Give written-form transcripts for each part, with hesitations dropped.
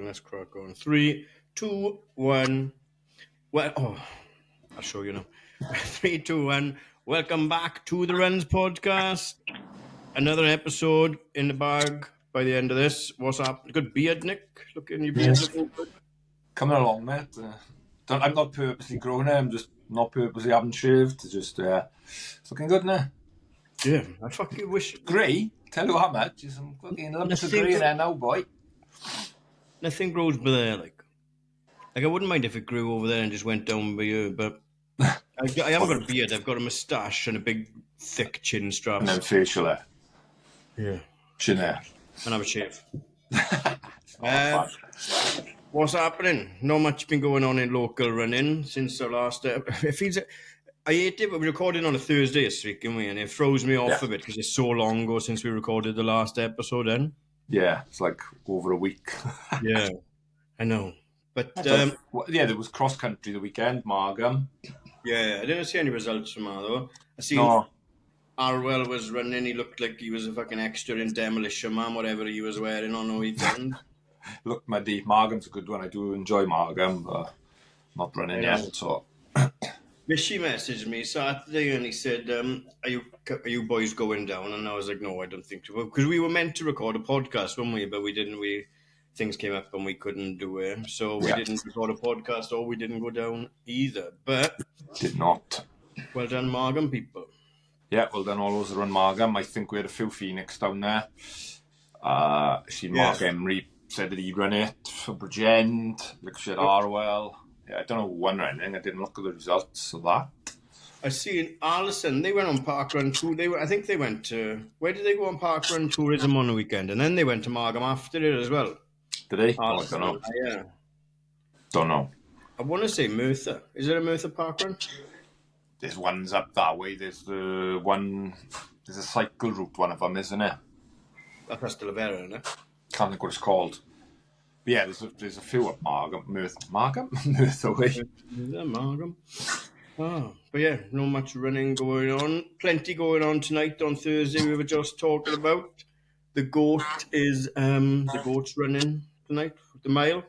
Let's crack on. 3, 2, 1. Well, I'll show you now. 3, 2, 1. Welcome back to the Runs podcast. Another episode in the bag by the end of this. What's up? Good beard, Nick. Looking your beard's looking good. Coming along, mate. I'm not purposely growing it. I'm just not purposely having shaved. It's just it's looking good now. Yeah, I fucking wish. Grey? Tell you what, mate. Just some fucking lumps of grey in there now, boy. Nothing grows by there, like I wouldn't mind if it grew over there and just went down by you, but I haven't got a beard. I've got a moustache and a big, thick chin strap. And then facial hair. Yeah. Chin hair. And have a shave. What's happening? Not much been going on in local running since the last... it feels... I hate it, but we're recording on a Thursday this week, and it throws me off a bit because it's so long ago since we recorded the last episode then. Yeah, it's like over a week. Yeah, I know. But there was cross country the weekend, Margam. Yeah, I didn't see any results from that though. I see Arwell was running. He looked like he was a fucking extra in Demolition Man, whatever he was wearing on the weekend. Look, muddy. Margam's a good one. I do enjoy Margam, but not running yet. So, Mishy messaged me Saturday and he said, "Are you boys going down?" And I was like, "No, I don't think so." Because we were meant to record a podcast, weren't we? But we didn't. Things came up and we couldn't do it, so we didn't record a podcast, or we didn't go down either. But did not. Well done, Margam people. Yeah, well done all those that run Margam. I think we had a few Phoenix down there. Mark Emery said that he'd run it for Bridgend, Lickshire Arwell. Yeah, I don't know who won or anything. I didn't look at the results of that. I see in Allison, they went on parkrun too. I think they went to... Where did they go on parkrun tourism on the weekend? And then they went to Margam after it as well. Did they? I don't know. Yeah. Don't know. I want to say Merthyr. Is there a Merthyr parkrun? There's ones up that way. There's a cycle route, one of them, isn't it? That's still a better, isn't it? Can't think what it's called. But yeah, there's a few at Margam. Merthyr way. Margam. But yeah, not much running going on. Plenty going on tonight on Thursday. We were just talking about the goat's running tonight, the mile.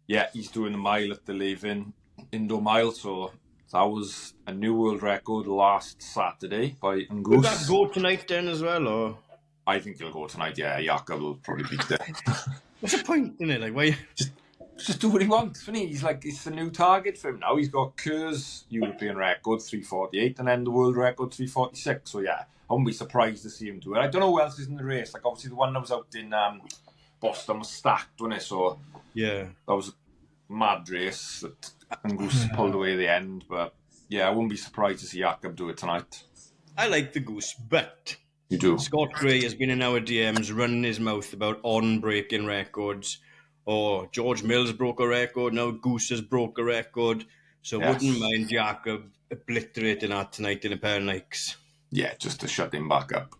Yeah, he's doing the mile at the Levin Indoor Mile, so that was a new world record last Saturday by Ngoose. Will that go tonight then as well, or? I think he'll go tonight, yeah. Jakob will probably beat it. What's the point in it? Like, why? Just do what he wants, isn't he? He's like, it's the new target for him now. He's got Kerr's European record, 3:48, and then the world record, 3:46. So yeah, I wouldn't be surprised to see him do it. I don't know who else is in the race. Like, obviously the one that was out in Boston was stacked, wasn't it? So yeah, that was a mad race that Ngoose pulled away at the end. But yeah, I wouldn't be surprised to see Jakob do it tonight. I like the Goose, but you do. Scott Gray has been in our DMs running his mouth about breaking records. Or George Mills broke a record, now Goose has broke a record. So wouldn't mind Jakob obliterating that tonight in a pair of Nikes. Yeah, just to shut him back up.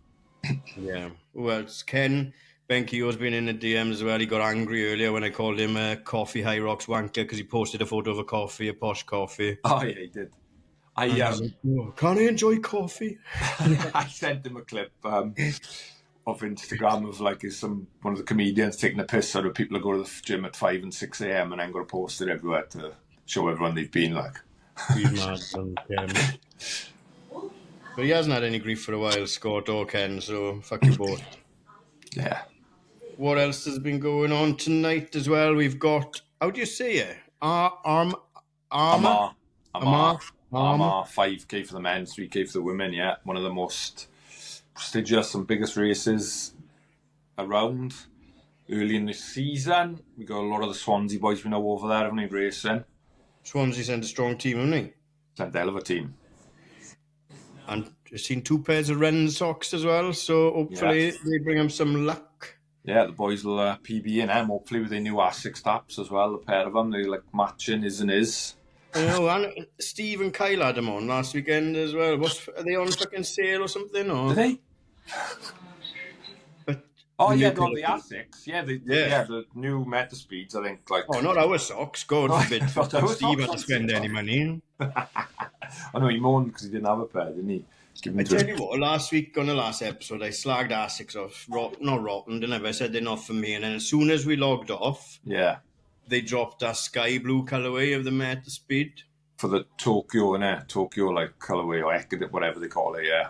Yeah. Well, it's Ken Benkeo's been in the DMs as well. He got angry earlier when I called him a coffee High Rocks wanker because he posted a photo of a coffee, a posh coffee. Oh, yeah, he did. Can't I enjoy coffee? I sent him a clip of Instagram of like one of the comedians taking a piss out of people who go to the gym at 5 and 6 a.m. and then got to post it everywhere to show everyone they've been like. He's mad. But he hasn't had any grief for a while, Scott or Ken, so fuck you both. Yeah. What else has been going on tonight as well? We've got, how do you say it? Armour 5K for the men, 3K for the women, yeah. One of the most prestigious and biggest races around. Early in the season, we got a lot of the Swansea boys we know over there, haven't we, racing? Swansea sent a strong team, haven't they? Sent a hell of a team. And I've seen 2 pairs of Wren socks as well, so hopefully they bring them some luck. Yeah, the boys will PB in them, hopefully with their new Asics taps as well, a pair of them. They like matching his and his. I know, and Steve and Kyle had them on last weekend as well. Are they on fucking sale or something? Or? Did they? But the Asics. The new Meta Speeds, I think. Like, not our socks. God forbid. Steve had to spend any money. I know, he moaned because he didn't have a pair, didn't he? I tell you what, last week on the last episode, I slagged Asics off. Not rotten, didn't I? I said they're not for me. And then as soon as we logged off, they dropped that sky blue colorway of the Meta Speed. For the Tokyo, innit? Tokyo, like, colourway or Ekid, whatever they call it, yeah.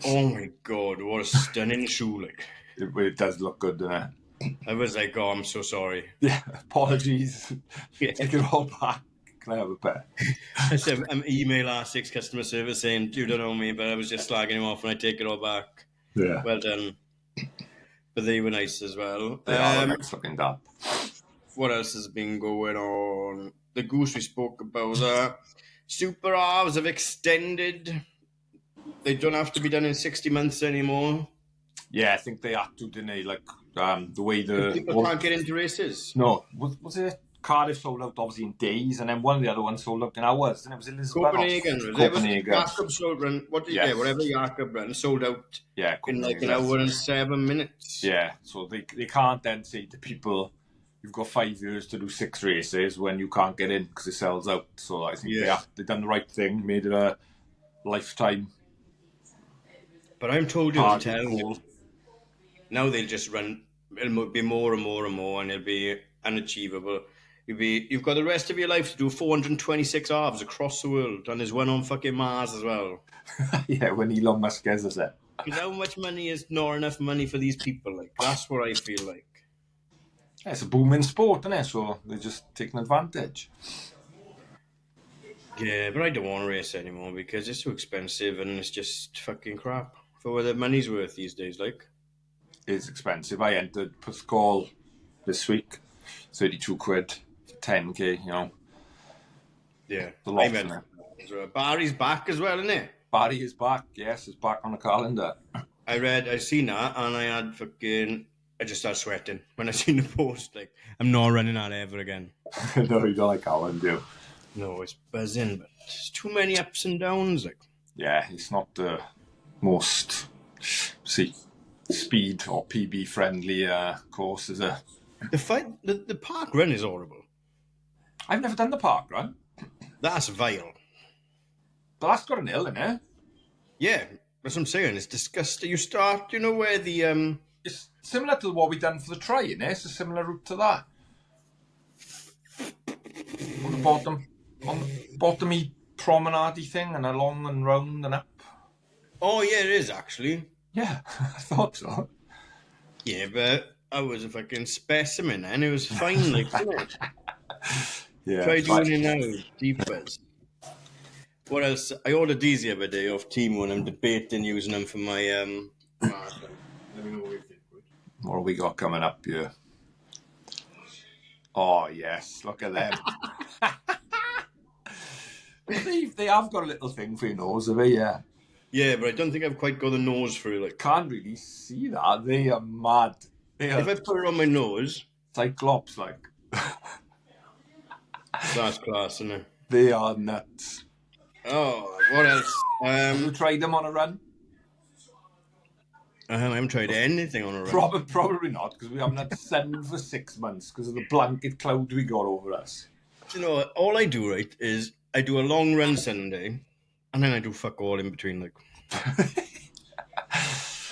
Oh my god, what a stunning shoe! Like, It does look good, doesn't it? I was like, oh, I'm so sorry. Yeah, apologies. Yeah. Take it all back. Can I have a pair? I said, I'm email R6 customer service saying, you don't know me, but I was just slagging him off and I take it all back. Yeah. Well done. But they were nice as well. They are a nice looking dab. What else has been going on? The goose we spoke about. Super R's have extended. They don't have to be done in 60 months anymore. Yeah, I think they had to, didn't they? Like, the way the... People can't get into races. No. Was it Cardiff sold out, obviously, in days, and then one of the other ones sold out in hours, and it was Elizabeth. Copenhagen. Copenhagen. Jakob sold run. What did you get? Whatever Jakob ran sold out in like an hour and 7 minutes. Yeah, so they can't then say to people, you've got 5 years to do 6 races when you can't get in because it sells out. So I think they've done the right thing, made it a lifetime. But I'm told you to now they'll just run. It'll be more and more and more, and it'll be unachievable. You've got the rest of your life to do 426 halves across the world, and there's one on fucking Mars as well. Yeah, when Elon Musk gets us it. Because how much money is not enough money for these people? Like, that's what I feel like. Yeah, it's a booming sport, isn't it? So they're just taking advantage. Yeah, but I don't want to race anymore because it's too expensive and it's just fucking crap for what the money's worth these days. Like, it's expensive. I entered Pascal this week, 32 quid, 10k. You know. Yeah, a lot, isn't it? Barry's back as well, isn't it? Barry is back. Yes, he's back on the calendar. I seen that, and I just started sweating when I seen the post. Like, I'm not running that ever again. No, you don't like Alan, do you? No, it's buzzing, but there's too many ups and downs. Like, yeah, it's not the most speed or PB friendly course, is it? The park run is horrible. I've never done the park run. That's vile. But that's got an hill in it. Yeah, that's what I'm saying. It's disgusting. You start, you know where the It's similar to what we done for the try, you know? It's a similar route to that. On the bottomy promenade thing, and along and round and up. Oh yeah, it is actually. Yeah, I thought so. Yeah, but I was a fucking specimen, and it was fine, like, you know. Yeah. Try doing it now, deepers. What else? I ordered these the other day off Temu, and I'm debating using them for my marathon. Let me know what you think. What have we got coming up here? Oh yes, look at them. They have got a little thing for your nose, have they? Yeah. Yeah, but I don't think I've quite got the nose for it. Like, can't really see that. They are mad. If I put it on my nose, Cyclops, like. That's class, isn't it? They are nuts. Oh, what else? Have you tried them on a run? I haven't tried anything on a run. Probably not, because we haven't had sun for 6 months because of the blanket cloud we got over us. You know, all I do, right, is I do a long run Sunday, and then I do fuck all in between, like.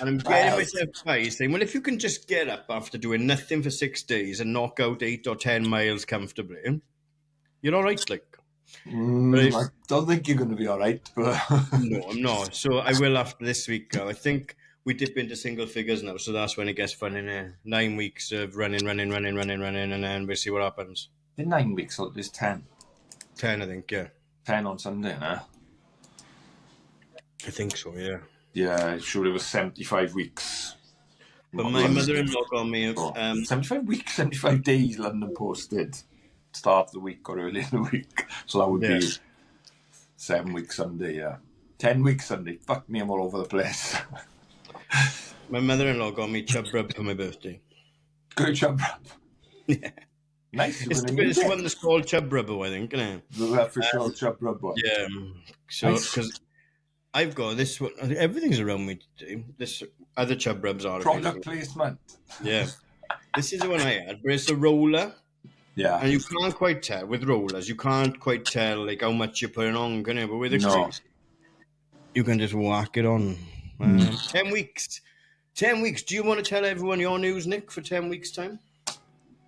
And I'm getting myself by saying, well, if you can just get up after doing nothing for 6 days and knock out 8 or 10 miles comfortably, you're all right, like. I don't think you're going to be all right. But no, I'm not. So I will after this week. I think we dip into single figures now, so that's when it gets fun in there. 9 weeks of running, and then we'll see what happens. In 9 weeks, or there's 10? 10, I think, yeah. 10 on Sunday, nah? I think so, yeah. Yeah, sure it was 75 weeks. But my mother-in-law got me... 75 weeks, 75 days, London posted. Start of the week or early in the week. So that would be 7 weeks Sunday, yeah. 10 weeks Sunday. Fuck me, I'm all over the place. My mother-in-law got me chub rub for my birthday. Good chub rub. Yeah. Nice. It's one that's called chub rubber, I think, isn't it? The official chub rub one. Yeah. So, because I've got this one, everything's around me today. This other chub rubs are product placement. Yeah. This is the one I had, but it's a roller. Yeah. And you can't quite tell with rollers. You can't quite tell like how much you're putting on, can you? But with a crease, you can just whack it on. 10 weeks. 10 weeks. Do you want to tell everyone your news, Nick, for 10 weeks' time?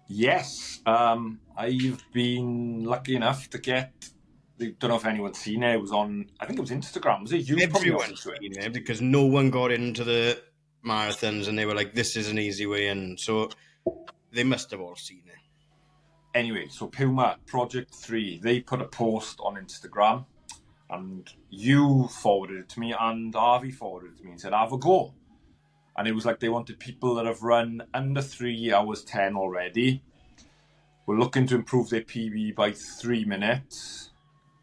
Yes, I've been lucky enough to get. I don't know if anyone's seen it. It was on. I think it was Instagram. Was it? You probably not Everyone's into it. seen it because no one got into the marathons and they were like, this is an easy way in. So they must have all seen it. Anyway, so Puma Project 3, they put a post on Instagram and you forwarded it to me and Harvey forwarded it to me and said, have a go. And it was like they wanted people that have run under 3 hours 10 already. We're looking to improve their PB by 3 minutes.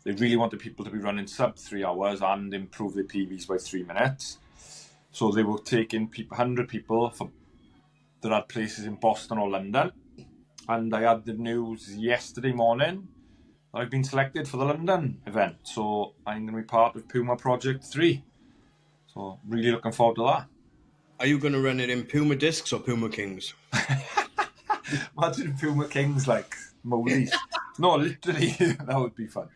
They really wanted people to be running sub 3 hours and improve their PBs by 3 minutes. So they were taking 100 people that had places in Boston or London. And I had the news yesterday morning that I've been selected for the London event. So I'm going to be part of Puma Project 3. So really looking forward to that. Are you going to run it in Puma discs or Puma Kings? Imagine Puma Kings like Molies. No, literally, that would be fun.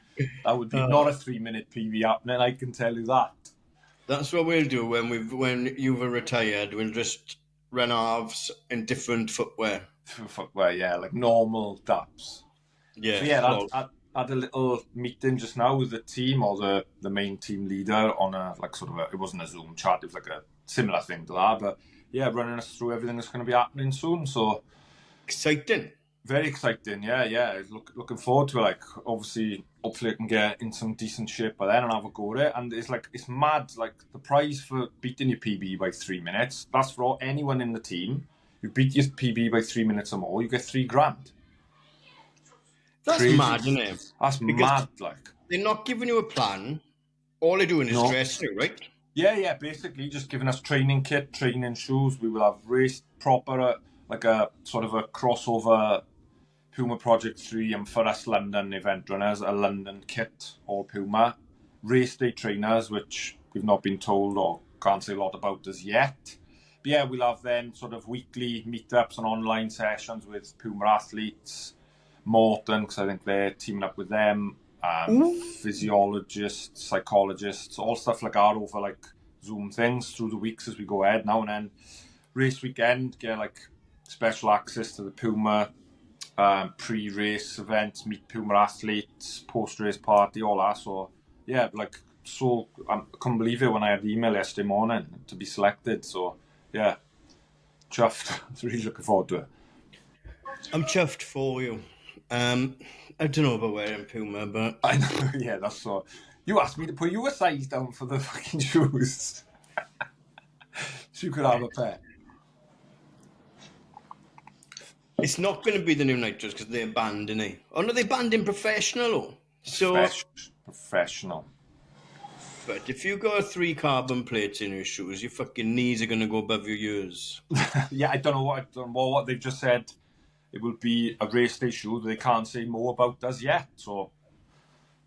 That would be not a 3 minute PB happening, I can tell you that. That's what we'll do when you've retired. We'll just run halves in different footwear. Footwear, yeah, like normal daps. Yeah. So yeah, I had a little meeting just now with the team or the main team leader on a like sort of it wasn't a Zoom chat, it was like a similar thing to that. But yeah, running us through everything that's going to be happening soon. So exciting. Very exciting, yeah. Looking forward to it. Like, obviously, hopefully I can get in some decent shape by then and have a go at it. And it's mad. Like, the prize for beating your PB by 3 minutes, that's for anyone in the team. You beat your PB by 3 minutes or more, you get $3,000. That's Crazy. mad, isn't it? That's Because mad, like. they're not giving you a plan. All they're doing is No. dressing you, right? Yeah, basically just giving us training kit, training shoes. We will have race proper, like a sort of a crossover Puma Project 3 and for us London event runners, a London kit, all Puma. Race day trainers, which we've not been told or can't say a lot about as yet. But yeah, we'll have then sort of weekly meetups and online sessions with Puma athletes, Morton, because I think they're teaming up with them, physiologists, psychologists, all stuff like that over like Zoom things through the weeks as we go ahead now and then. Race weekend, get like special access to the Puma pre-race events, meet Puma athletes, post-race party, all that. So yeah, like I couldn't believe it when I had the email yesterday morning to be selected. So yeah, chuffed. Really looking forward to it. I'm chuffed for you. I don't know about wearing Puma, but I know. Yeah, that's so. You asked me to put you a size down for the fucking shoes, so you could have a pair. it's not going to be the new Nitros because they're banned, innit? Oh no, they're banned in professional. So Professional. But if you got 3 carbon plates in your shoes, your fucking knees are going to go above your ears. Yeah, I don't know what they've just said. It will be a race day shoe. They can't say more about us yet, so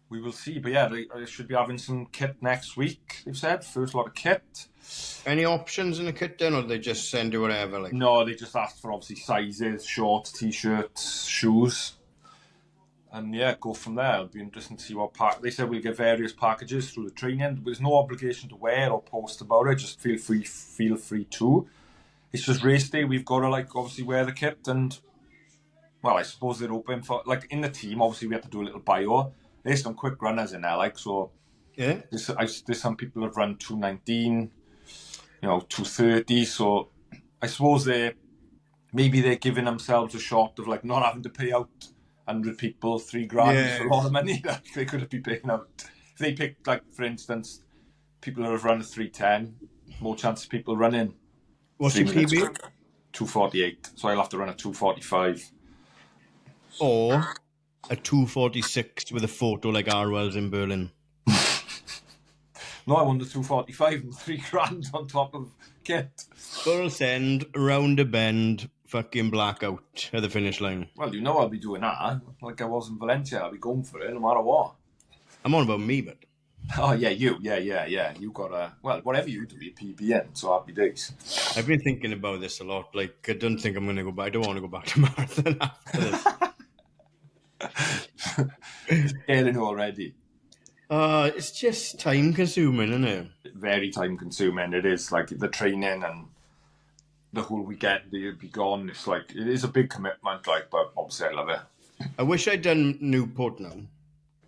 we will see. But yeah, they should be having some kit next week. They've said first lot of kit. Any options in the kit then, or they just send you whatever? Like no, they just asked for obviously sizes, shorts, t-shirts, shoes, and yeah, go from there. It'll be interesting to see what they said we'll get various packages through the training. There's no obligation to wear or post about it. Just feel free to. It's just race day. We've got to like obviously wear the kit and. Well, I suppose they're open for like in the team. Obviously, we have to do a little bio. There's some quick runners in there, like so. Yeah. There's some people who've run 2:19, 2:30. So I suppose they're giving themselves a shot of like not having to pay out 100 people $3,000 for a lot of money that they could have been paying out. If they picked like for instance, people who have run a 3:10, more chance of people running. What's your PB? 2:48. So I'll have to run a 2:45. Or a 2:46 with a photo like Arwell's in Berlin. No, I won the 2:45 and $3,000 on top of kit. Full send, round a bend, fucking blackout at the finish line. Well, I'll be doing that. Like I was in Valencia, I'll be going for it no matter what. I'm on about me, but. Oh, yeah, you. Yeah. You got whatever you do, your PBN, so happy days. I've been thinking about this a lot. Like, I don't think I'm going to go back. I don't want to go back to marathon after this. Scaring you already. It's just time consuming, isn't it? Very time consuming. It is like the training and the whole weekend you'd be gone. It's like, it is a big commitment, like, but obviously I love it. I wish I'd done Newport now.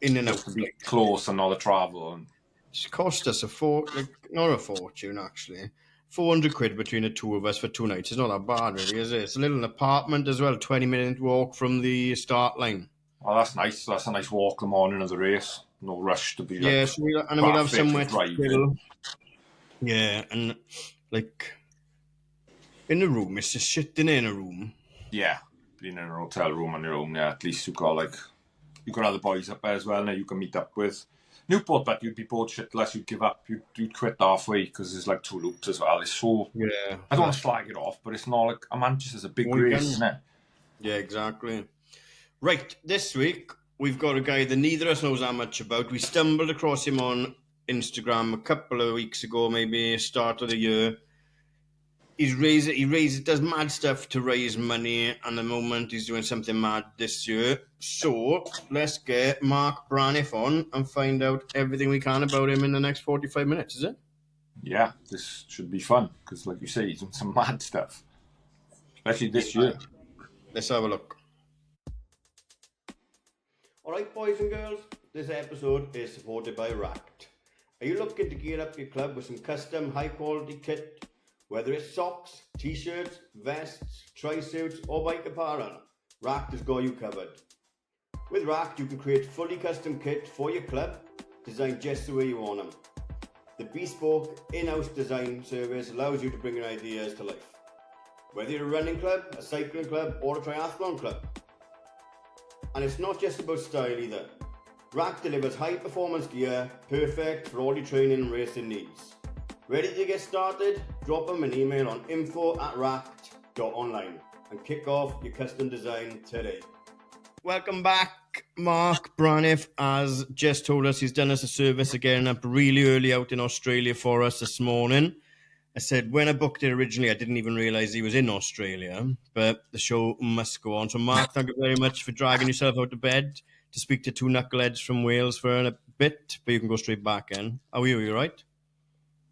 In and Just out. to be Like, close and all the travel. And it's cost us not a fortune actually. 400 quid between the two of us for 2 nights. It's not that bad, really, is it? It's a little apartment as well, 20-minute walk from the start line. oh, that's nice. That's a nice walk the morning of the race. No rush to be like Yeah, so we'll have traffic or somewhere to driving. chill. Yeah, and like in the room, it's just sitting in a room. Yeah, being in a hotel room on your own. Yeah, at least you got other boys up there as well. Now you can meet up with. Newport, but you'd be bored shitless. You'd give up. You'd quit halfway because there's like 2 loops as well. It's so. Yeah, I don't want to slag it off, but it's not like a Manchester's a big race, isn't it? Yeah, exactly. Right, this week we've got a guy that neither of us knows that much about. We stumbled across him on Instagram a couple of weeks ago, maybe start of the year. He does mad stuff to raise money, and at the moment he's doing something mad this year. So let's get Mark Branniff on and find out everything we can about him in the next 45 minutes, is it? Yeah, this should be fun because, like you say, he's doing some mad stuff, especially this year. Let's have a look. Alright, boys and girls, this episode is supported by Racked. Are you looking to gear up your club with some custom high quality kit? Whether it's socks, t-shirts, vests, tri-suits or bike apparel, Racked has got you covered. With Racked you can create fully custom kit for your club, designed just the way you want them. The bespoke in-house design service allows you to bring your ideas to life. Whether you're a running club, a cycling club or a triathlon club. And it's not just about style either. Rack delivers high performance gear, perfect for all your training and racing needs. Ready to get started? Drop them an email on info@racked.online and kick off your custom design today. Welcome back. Mark Branniff has just told us he's done us a service again up really early out in Australia for us this morning. I said when I booked it originally, I didn't even realise he was in Australia, but the show must go on. So, Mark, thank you very much for dragging yourself out of bed to speak to two knuckleheads from Wales for a bit, but you can go straight back in. How are you? Are you right?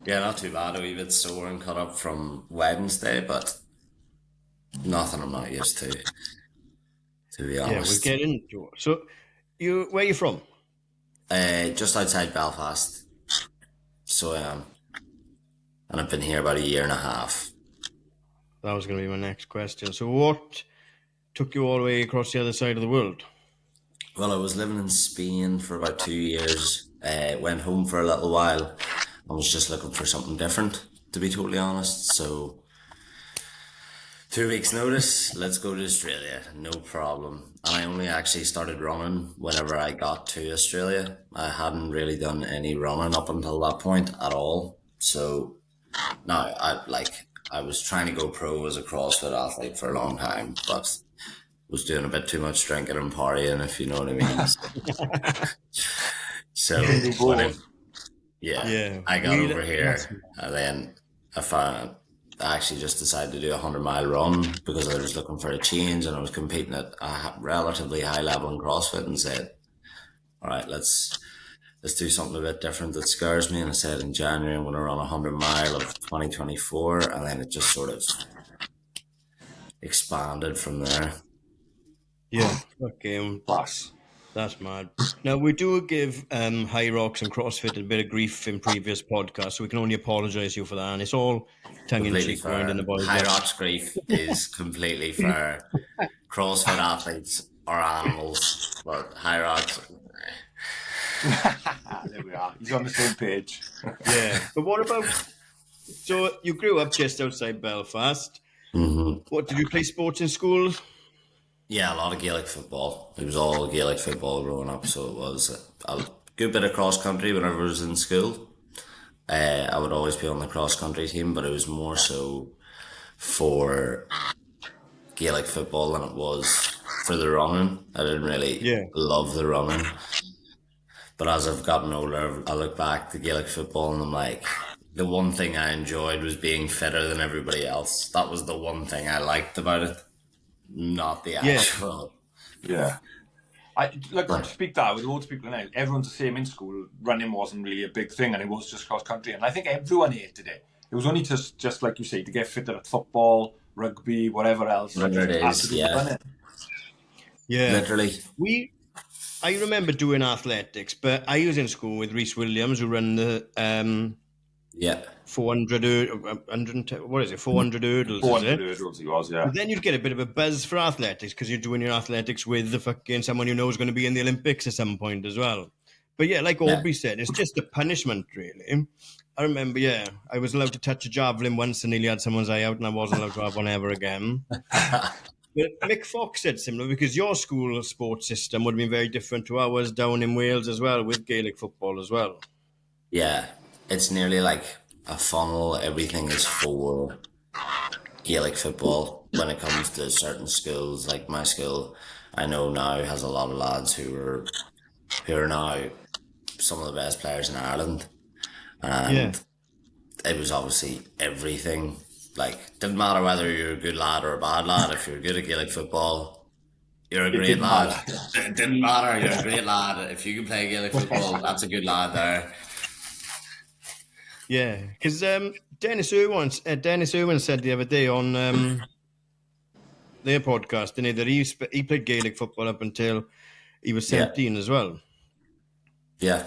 Yeah, not too bad. A wee bit sore and cut up from Wednesday, but nothing I'm not used to be Yeah, we'll honest. get into it. So, where are you from? Just outside Belfast. So I am. And I've been here about a year and a half. That was going to be my next question. So, what took you all the way across the other side of the world? Well, I was living in Spain for about 2 years. Went home for a little while. I was just looking for something different, to be totally honest. So 2 weeks notice, let's go to Australia, no problem. And I only actually started running whenever I got to Australia. I hadn't really done any running up until that point at all. So now I was trying to go pro as a CrossFit athlete for a long time, but was doing a bit too much drinking and partying, if you know what I mean. So Yeah, I got over here and then I actually just decided to do a 100-mile run because I was looking for a change and I was competing at a relatively high level in CrossFit and said, all right, let's do something a bit different that scares me. And I said in January I'm going to run 100-mile of 2024, and then it just sort of expanded from there. Yeah, okay. That's mad. Now, we do give High Rocks and CrossFit a bit of grief in previous podcasts, so we can only apologise to you for that. And it's all tongue-in-cheek, winding the boys High up. Rocks grief is completely fair. CrossFit athletes are animals, but High Rocks... There we are. He's on the same page. Yeah, but what about... So, you grew up just outside Belfast. Mm-hmm. What, did you play sports in school? Yeah, a lot of Gaelic football. It was all Gaelic football growing up, so it was a good bit of cross country whenever I was in school. I would always be on the cross country team, but it was more so for Gaelic football than it was for the running. I didn't really love the running. But as I've gotten older, I look back to Gaelic football and I'm like, the one thing I enjoyed was being fitter than everybody else. That was the one thing I liked about it. Not the actual. Yeah. To speak that with loads of people now, everyone's the same in school. Running wasn't really a big thing and it was just cross country. And I think everyone hated it. It was only just like you say, to get fitter at football, rugby, whatever else. I Whatever just it had to is, do the yeah. running. Yeah. Literally. I remember doing athletics, but I was in school with Reese Williams, who ran the Yeah. 400, 110, what is it, 400 hurdles, is 400 it? hurdles he was, yeah. But then you'd get a bit of a buzz for athletics because you're doing your athletics with the fucking someone you know is going to be in the Olympics at some point as well. But yeah, like Yeah. Aubrey said, it's just a punishment, really. I remember, I was allowed to touch a javelin once and nearly had someone's eye out, and I wasn't allowed to have one ever again. But Mick Fox said similar, because your school sports system would have been very different to ours down in Wales as well, with Gaelic football as well. Yeah. It's nearly like a funnel. Everything is for Gaelic football when it comes to certain schools. Like my school, I know now has a lot of lads who are now some of the best players in Ireland, Yeah. and it was obviously everything. Like, didn't matter whether you're a good lad or a bad lad. If you're good at Gaelic football, you're a It great didn't lad. matter. It didn't matter. You're a great lad. If you can play Gaelic football, that's a good lad there. Yeah, because Dennis Irwin said the other day on their podcast, didn't he, that he played Gaelic football up until he was Yeah, 17 as well. yeah.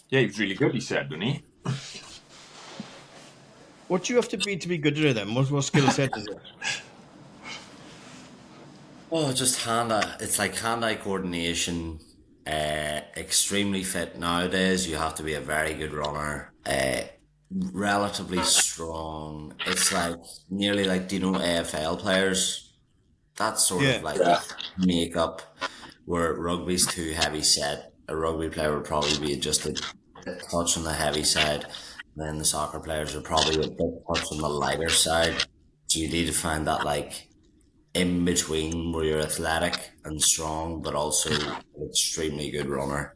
Yeah, he was really good, he said, didn't he? What do you have to be good at it then? What skill set is it? Oh, just hand-eye. It's like hand-eye coordination. Extremely fit nowadays. You have to be a very good runner. Relatively strong. It's like nearly like, do you know AFL players? That's sort of Yeah, like makeup where rugby's too heavy set. A rugby player would probably be just a touch on the heavy side. Then the soccer players are probably a bit touch on the lighter side. So you need to find that like in between where you're athletic and strong, but also an extremely good runner.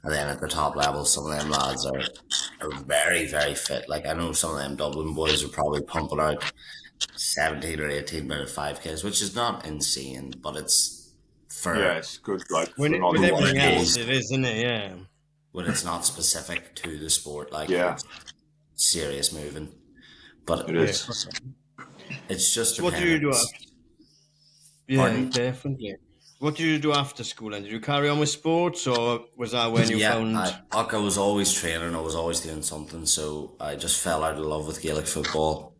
And then at the top level, some of them lads are very, very fit. Like I know some of them Dublin boys are probably pumping out 17 or 18-minute 5Ks, which is not insane, but it's Yeah, for it's good, like, when for not with who everything it else, is, it is, isn't it? Yeah. when it's not specific to the sport. Like Yeah, it's serious moving, but it Yeah. is. it's just So what do you do dependent. after? Yeah, Pardon? definitely. What did you do after school? And did you carry on with sports, or was that when you Yeah, found? I was always training. I was always doing something. So I just fell out of love with Gaelic football.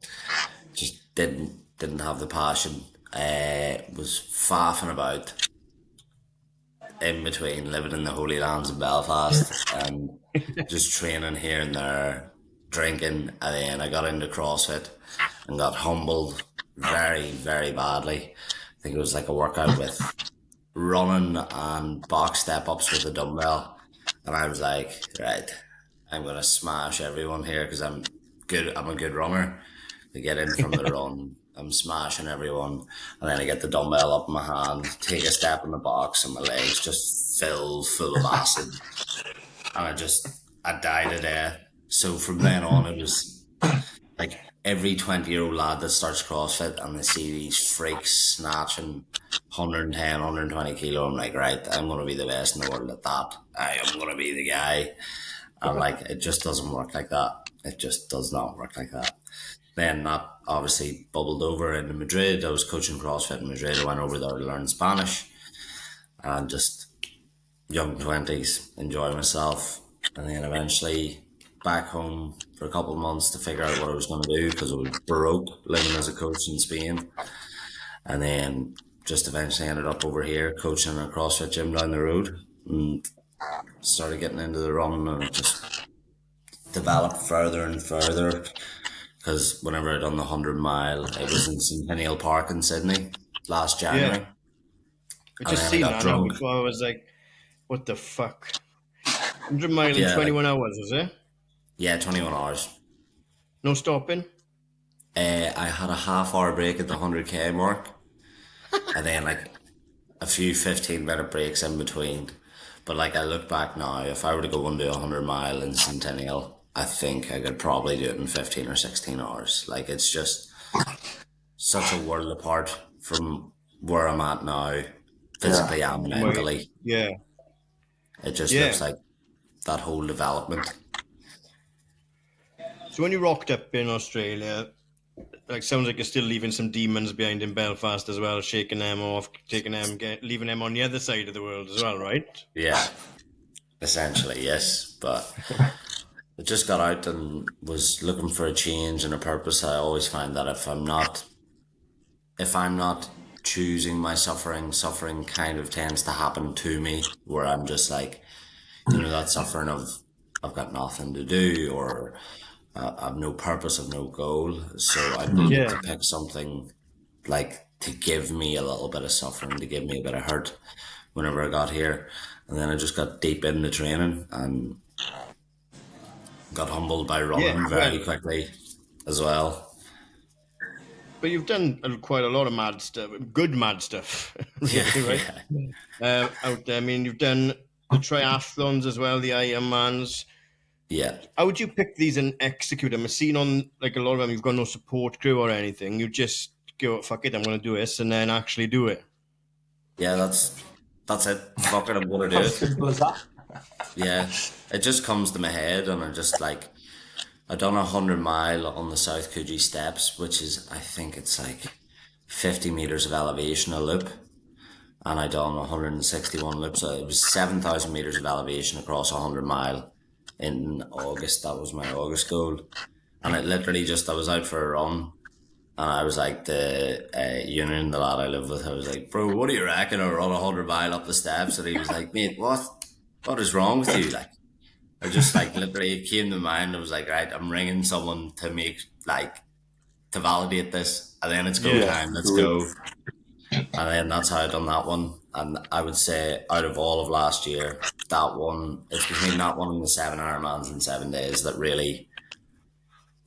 Just didn't have the passion. Was faffing about in between living in the Holy Lands in Belfast and just training here and there, drinking, and then I got into CrossFit and got humbled very, very badly. I think it was like a workout with running and box step ups with a dumbbell, and I was like, right, I'm gonna smash everyone here because I'm good. I'm a good runner. To get in from the run, I'm smashing everyone, and then I get the dumbbell up in my hand, take a step in the box, and my legs just fill full of acid, and I died a death. So from then on, it was like every 20-year-old lad that starts CrossFit and they see these freaks snatching 110, 120 kilo, I'm like, right, I'm going to be the best in the world at that. I am going to be the guy. And like, it just doesn't work like that. It just does not work like that. Then that obviously bubbled over into Madrid. I was coaching CrossFit in Madrid. I went over there to learn Spanish and just young 20s, enjoy myself. And then eventually back home for a couple of months to figure out what I was going to do because I was broke living as a coach in Spain. And then just eventually ended up over here coaching in a CrossFit gym down the road and started getting into the running, and it just developed further and further because whenever I done the 100 mile, it was in Centennial Park in Sydney last Yeah, January. I And just then I seen got that now. drunk. Before I was like, what the fuck? 100 mile in Yeah, like, 21 hours, was it? yeah, 21 hours. No stopping? I had a half-hour break at the 100K mark, and then like a few 15-minute breaks in between. But like I look back now, if I were to go and do a 100 mile in Centennial, I think I could probably do it in 15 or 16 hours. Like it's just such a world apart from where I'm at now, Yeah. physically and Well, mentally. yeah. It just Yeah. looks like that whole development. So when you rocked up in Australia, like sounds like you're still leaving some demons behind in Belfast as well, shaking them off, taking them, leaving them on the other side of the world as well, right? Yeah, essentially, yes. But I just got out and was looking for a change and a purpose. I always find that if I'm not choosing my suffering, suffering kind of tends to happen to me, where I'm just like, that suffering of I've got nothing to do, or I've no purpose, I've no goal. So I needed Yeah. to pick something like to give me a little bit of suffering, to give me a bit of hurt whenever I got here. And then I just got deep into training and got humbled by Yeah. running Well, very quickly as well. but you've done quite a lot of mad stuff, good mad stuff, Yeah, really, right? yeah, Out there. I mean, you've done the triathlons as well, the Ironmans. yeah. How would you pick these and execute them? I've seen on like a lot of them, you've got no support crew or anything. You just go, fuck it, I'm going to do this, and then actually do it. Yeah, that's it. Fuck it, I'm gonna do As it. simple as that. Yeah. It just comes to my head and I just like I done 100 mile on the South Coogee steps, which is I think it's like 50 meters of elevation a loop. And I done 161 loops. So it was 7,000 meters of elevation across 100 mile in August. That was my August goal. And it literally just I was out for a run. And I was like, the Union, the lad I live with, I was like, bro, what do you reckon? I run 100 mile up the steps. And he was like, mate, what is wrong with you? Like, I just like literally it came to mind. I was like, right, I'm ringing someone to make like, to validate this. And then it's go Yeah. time, let's go. And then that's how I done that one. And I would say out of all of last year, that one, it's between that one and the 7 Ironmans in 7 days that really,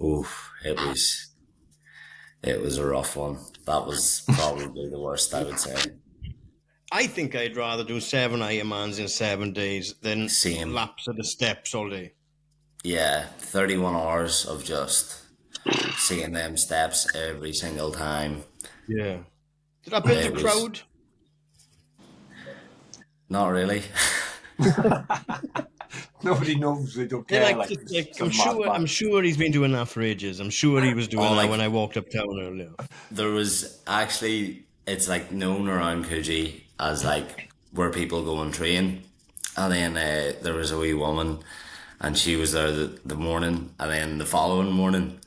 oof, it was a rough one. That was probably the worst, I would say. I think I'd rather do 7 Ironmans in 7 days than Same. laps of the steps all day. Yeah, 31 hours of just seeing them steps every single time. Yeah. Did I build a It was crowd? not really. Nobody knows. They don't Yeah, care. Like, I'm some sure. madman. I'm sure he's been doing that for ages. I'm sure he was doing Oh, that like when I walked uptown earlier. there was actually, it's like known around Coogee as like where people go and train. And then there was a wee woman and she was there the morning and then the following morning.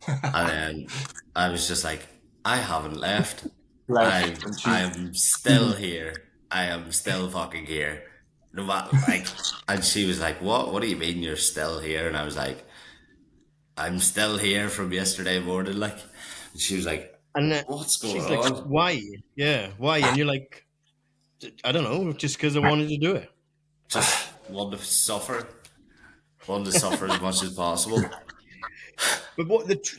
And then I was just like, I haven't left. Left. And she, I'm still here. I am still fucking here. No matter like, and she was like, "What? What do you mean you're still here?" And I was like, "I'm still here from yesterday morning." Like, and she was like, And "What's going she's like, on?" "Why? Yeah, why?" And you're like, "I don't know, just because I wanted to do it." Just want to suffer as much as possible. But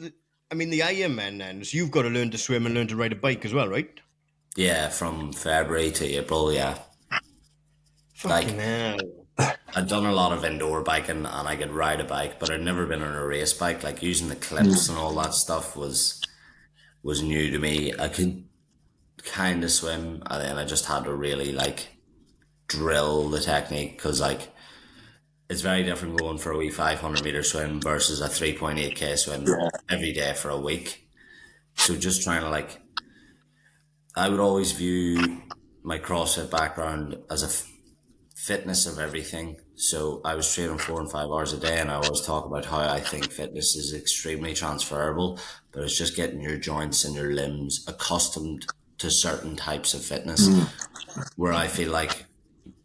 I mean, the Ironman then. So you've got to learn to swim and learn to ride a bike as well, right? Yeah, from February to April. Yeah, Fucking like hell. I'd done a lot of indoor biking and I could ride a bike, but I'd never been on a race bike. Like using the clips and all that stuff was new to me. I could kind of swim, and then I just had to really like drill the technique because like it's very different going for a wee 500 meter swim versus a 3.8k swim every day for a week. So just trying to like, I would always view my CrossFit background as a fitness of everything. So I was training 4 and 5 hours a day, and I always talk about how I think fitness is extremely transferable, but it's just getting your joints and your limbs accustomed to certain types of fitness. Where I feel like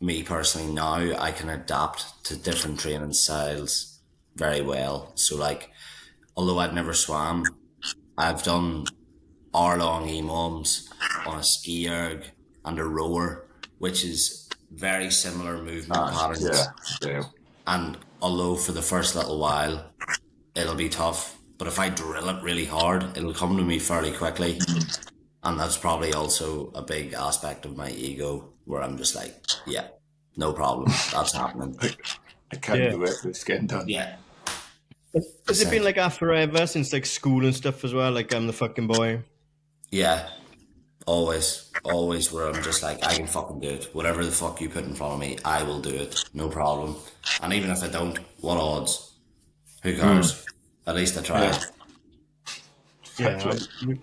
me personally now, I can adapt to different training styles very well. So like, although I've never swam, I've done hour-long EMOMs on a ski erg and a rower, which is very similar movement yeah, patterns. yeah. And although for the first little while it'll be tough, but if I drill it really hard, it'll come to me fairly quickly. And that's probably also a big aspect of my ego where I'm just like, yeah, no problem. That's happening. I can Yeah. do it. It's getting done. Yeah. Has it been like that forever since like school and stuff as well? Like I'm the fucking boy. Yeah. Always where I'm just like, I can fucking do it. Whatever the fuck you put in front of me, I will do it. No problem. And even if I don't, what odds? Who cares? At least I tried. Yeah, Fair play. absolutely.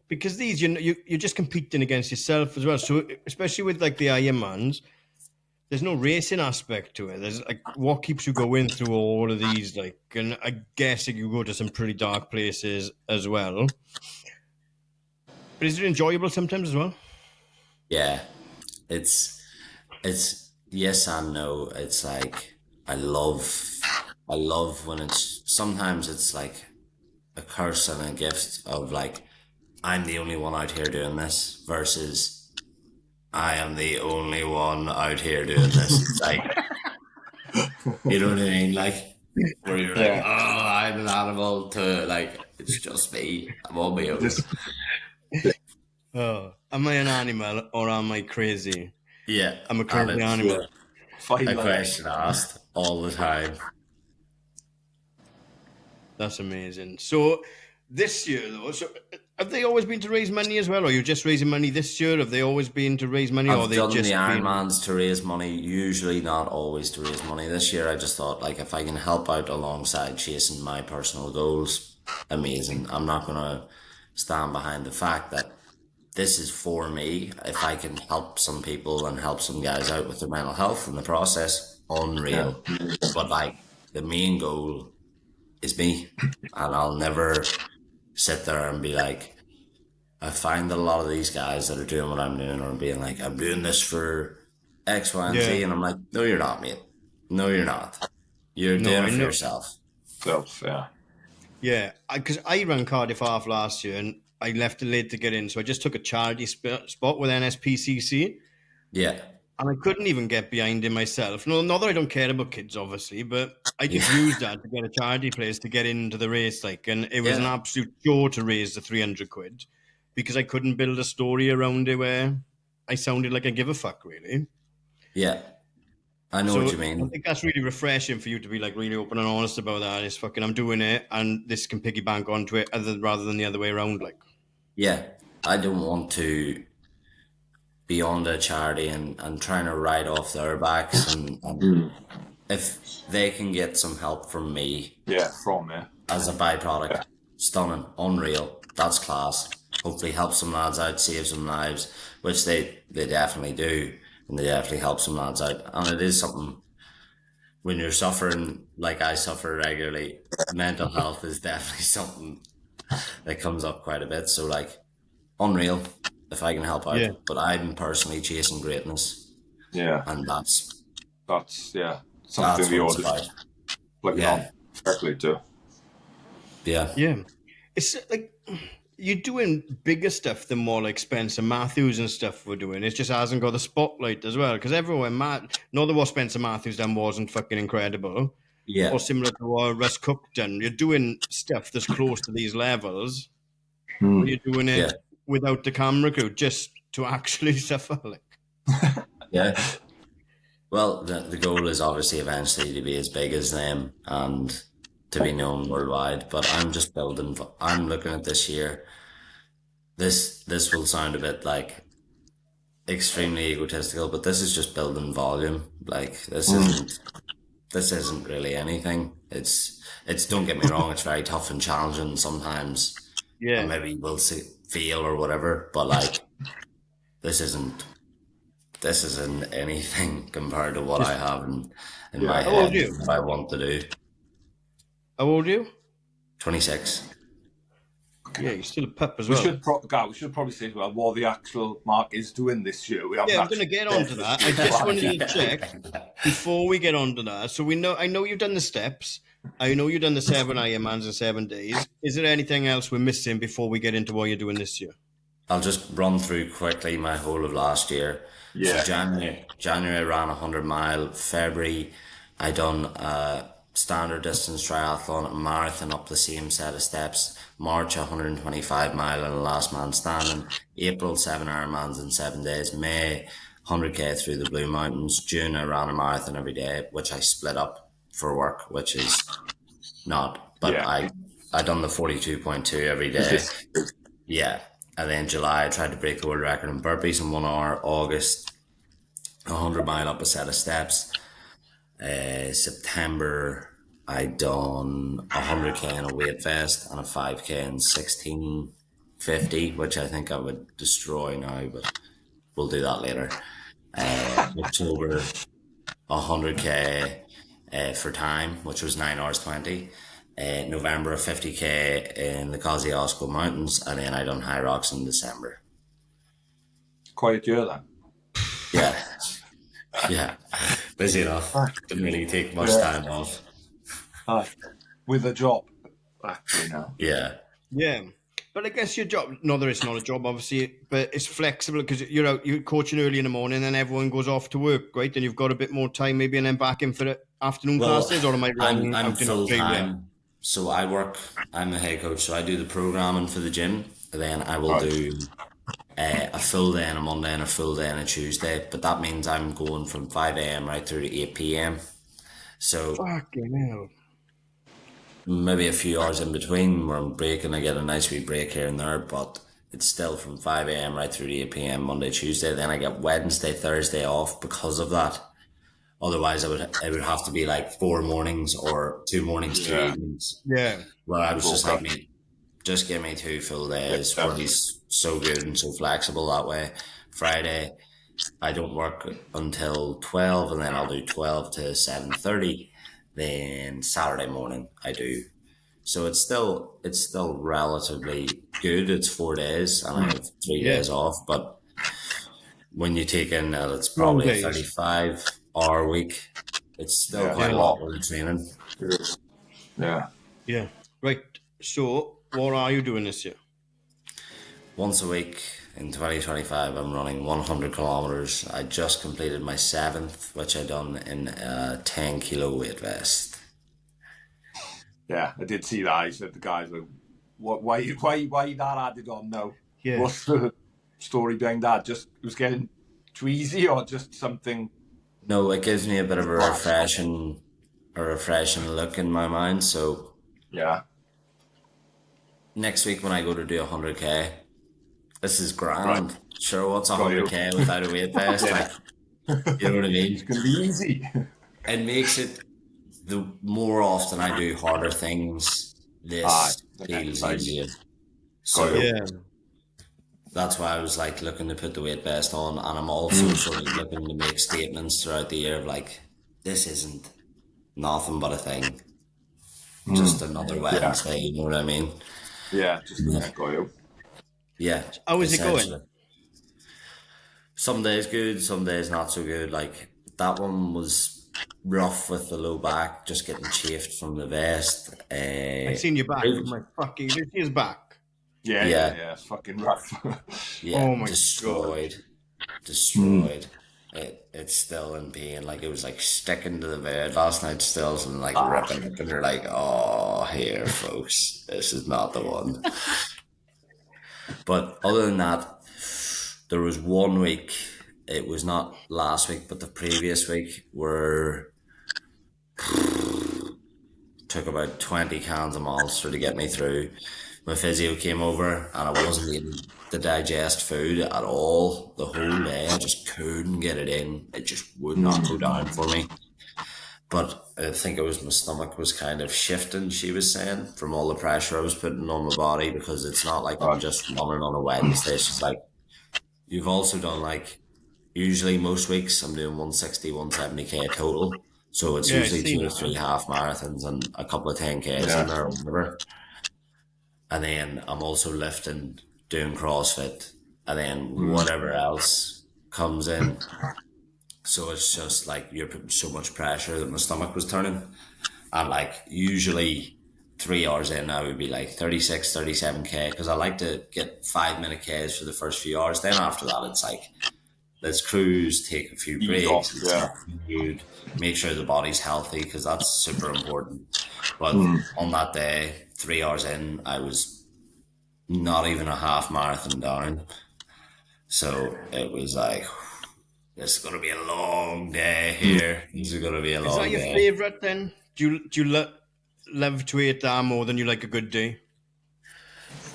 Because these, you're just competing against yourself as well. So especially with like the Ironmans, there's no racing aspect to it. There's like what keeps you going through all of these, like, and I guess you go to some pretty dark places as well. But is it enjoyable sometimes as well? Yeah, it's it's yes and no. It's like I love when it's sometimes it's like a curse and a gift of like I'm the only one out here doing this versus I am the only one out here doing this. It's like you know what I mean? Like where you're like, oh, Yeah. I'm an animal to like it's just me. I'm on my own. Just Oh, am I an animal or am I crazy? Yeah, I'm a and crazy it's yeah. animal. Fine a line. question asked all the time. That's amazing. So this year, though, so have they always been to raise money as well, or you're just raising money this year? Have they always been to raise money, or I've they done the just been? Ironmans to raise money, usually not always to raise money. This year I just thought like if I can help out alongside chasing my personal goals, amazing. I'm not gonna stand behind the fact that this is for me. If I can help some people and help some guys out with their mental health in the process, Yeah. unreal. But like the main goal is me. And I'll never sit there and be like, I find that a lot of these guys that are doing what I'm doing are being like, I'm doing this for X, Y, and Yeah, Z. And I'm like, no, you're not, mate. No, you're not. You're no, doing I it for know. yourself. Self. Yeah. Yeah, because I ran Cardiff half last year and I left it late to get in, so I just took a charity spot with NSPCC, Yeah. and I couldn't even get behind it myself. No, not that I don't care about kids, obviously, but I Yeah. just used that to get a charity place to get into the race, like, and it was an Yeah. absolute chore to raise the 300 quid because I couldn't build a story around it where I sounded like I give a fuck, really. Yeah. I know what So you I mean. think that's really refreshing for you to be like really open and honest about that. It's fucking, I'm doing it, and this can piggyback onto it, rather than the other way around. Like, Yeah. I don't want to be on the charity and trying to write off their backs and if they can get some help from me Yeah. From there. as a byproduct, Yeah. stunning, unreal. That's class. Hopefully help some lads out, save some lives, which they definitely do, and they definitely help some lads out. And it is something when you're suffering like I suffer regularly, mental health is definitely something that comes up quite a bit. So like unreal if I can help out. yeah, But I'm personally chasing greatness Yeah. and That's something that's we what all it's just about. clicking on Yeah. correctly too. Yeah. yeah. It's like you're doing bigger stuff than more like Spencer Matthews and stuff we're doing. It just hasn't got the spotlight as well because everyone, not that what Spencer Matthews done wasn't fucking incredible or Yeah. similar to what Russ Cook done. You're doing stuff that's close to these levels, but Mm. you're doing it Yeah. without the camera crew just to actually suffer. Like, Yeah. Well, the goal is obviously eventually to be as big as them and to be known worldwide. But I'm just building. I'm looking at this year. This will sound a bit like extremely egotistical, but this is just building volume. Like Mm. this isn't really anything. It's don't get me wrong. It's very tough and challenging sometimes, and yeah, maybe you will see, feel or whatever. But like this isn't this isn't anything compared to what I just have in my Yeah. how old head are and you? what I want to do. How old are you? 26. Yeah, you're still a pup as We well. should we should probably say as well what the actual mark is doing this year. We haven't Yeah, I'm going to actually get said onto this that. I year's just plan wanted to yet. check before we get onto that. So I know you've done the steps. I know you've done the 7 Ironmans in 7 days. Is there anything else we're missing before we get into what you're doing this year? I'll just run through quickly my whole of last year. So Yeah. January I ran a 100 mile. February I done a standard distance triathlon, a marathon up the same set of steps. March 125 mile and a last man standing. April 7 Ironmans in 7 days. May 100k through the Blue Mountains. June I ran a marathon every day, which I split up for work, which is not. But Yeah. I done the 42.2 every day. Yeah. And then July, I tried to break the world record in burpees in 1 hour. August, 100 mile up a set of steps. September, I done 100k in a weight vest and a 5k in 1650, which I think I would destroy now, but we'll do that later. October 100k for time, which was 9 hours 20. November 50k in the Kosciuszko Mountains, and then I done High Rocks in December. Quite a year then. Yeah, yeah, busy enough. Didn't really take much time off. Aye. With a job, actually now. Yeah, Yeah. But I guess your job, no, there is not a job, obviously, but it's flexible because you're coaching early in the morning and everyone goes off to work, right? And you've got a bit more time maybe and then back in for the afternoon well, classes, or am I wrong I'm out in full Australia? time, so I work. I'm the head coach, so I do the programming for the gym. Then I will Right. do a full day on a Monday and a full day on a Tuesday. But that means I'm going from 5 a.m. right through to 8 p.m. So Fucking hell. maybe a few hours in between where I'm breaking. I get a nice wee break here and there, but it's still from 5 a.m. right through to 8 p.m. Monday, Tuesday. Then I get Wednesday, Thursday off because of that. Otherwise, it would have to be like 4 mornings or 2 mornings, two Yeah. evenings. Yeah. Where I was just Broke like, up. mate, just give me 2 full days. Yeah. Where he's so good and so flexible that way. Friday, I don't work until 12, and then I'll do 12 to 7:30. Then Saturday morning I do. So it's still relatively good. It's 4 days, and I have three Yeah. days off. But when you take in that, it's Long probably a days. 35-hour week. It's still Yeah, quite it's a a Yeah. lot lot. with the training. Yeah. Yeah. Right. So, what are you doing this year? Once a week in 2025, I'm running 100 kilometers. I just completed my seventh, which I done in a 10 kilo weight vest. Yeah, I did see that. He said the guys like, why that added on now? Yeah. What's the story behind that? Just it was getting too easy, or just something? No, it gives me a bit of a refreshing look in my mind. So Yeah. next week when I go to do 100k, this is Right. grand. Sure, what's Got you. 100k without a weight vest? Yeah. Like, you know what I It's mean? gonna be easy. It makes it, the more often I do harder things, Aye. this The next feels time. easier. Got you. So Yeah. that's why I was like looking to put the weight vest on, and I'm also sort of looking to make statements throughout the year of like, this isn't nothing but a thing, just another Yeah. Wednesday. You know what I mean? Yeah. Just Yeah. got you. Yeah, How is it going? essentially. Some days good, some days not so good. Like that one was rough with the low back, just getting chafed from the vest. I seen your back. Pre- My fucking, this is back. yeah, Yeah. It's fucking rough. yeah, Oh my God. destroyed. It's still in pain. Like it was like sticking to the bed last night still, and like Ah. ripping up, and you're like, oh, here, folks, this is not the one. But other than that, there was one week. It was not last week, but the previous week, where took about 20 cans of Monster to get me through. My physio came over and I wasn't able to digest food at all the whole day. I just couldn't get it in. It just would not go down for me. But I think it was my stomach was kind of shifting, she was saying, from all the pressure I was putting on my body, because it's not like I'm Right. just running on a Wednesday. It's just like, you've also done like, usually most weeks I'm doing 160, 170k total. So it's Yeah, I usually seen two or that. three half marathons and a couple of 10Ks in Yeah. there or whatever. And then I'm also lifting, doing CrossFit, and then whatever else comes in. So it's just like you're putting so much pressure that my stomach was turning. And like usually 3 hours in, I would be like 36, 37K, because I like to get 5 minute Ks for the first few hours. Then after that, it's like, let's cruise, take a few Ease off. breaks, let's Yeah. eat food, make sure the body's healthy, because that's super important. But on that day, 3 hours in, I was not even a half marathon down. So it was like, this is going to be a long day here. This is going to be a Is that long your day. favorite then? Do you love to eat that more than you like a good day?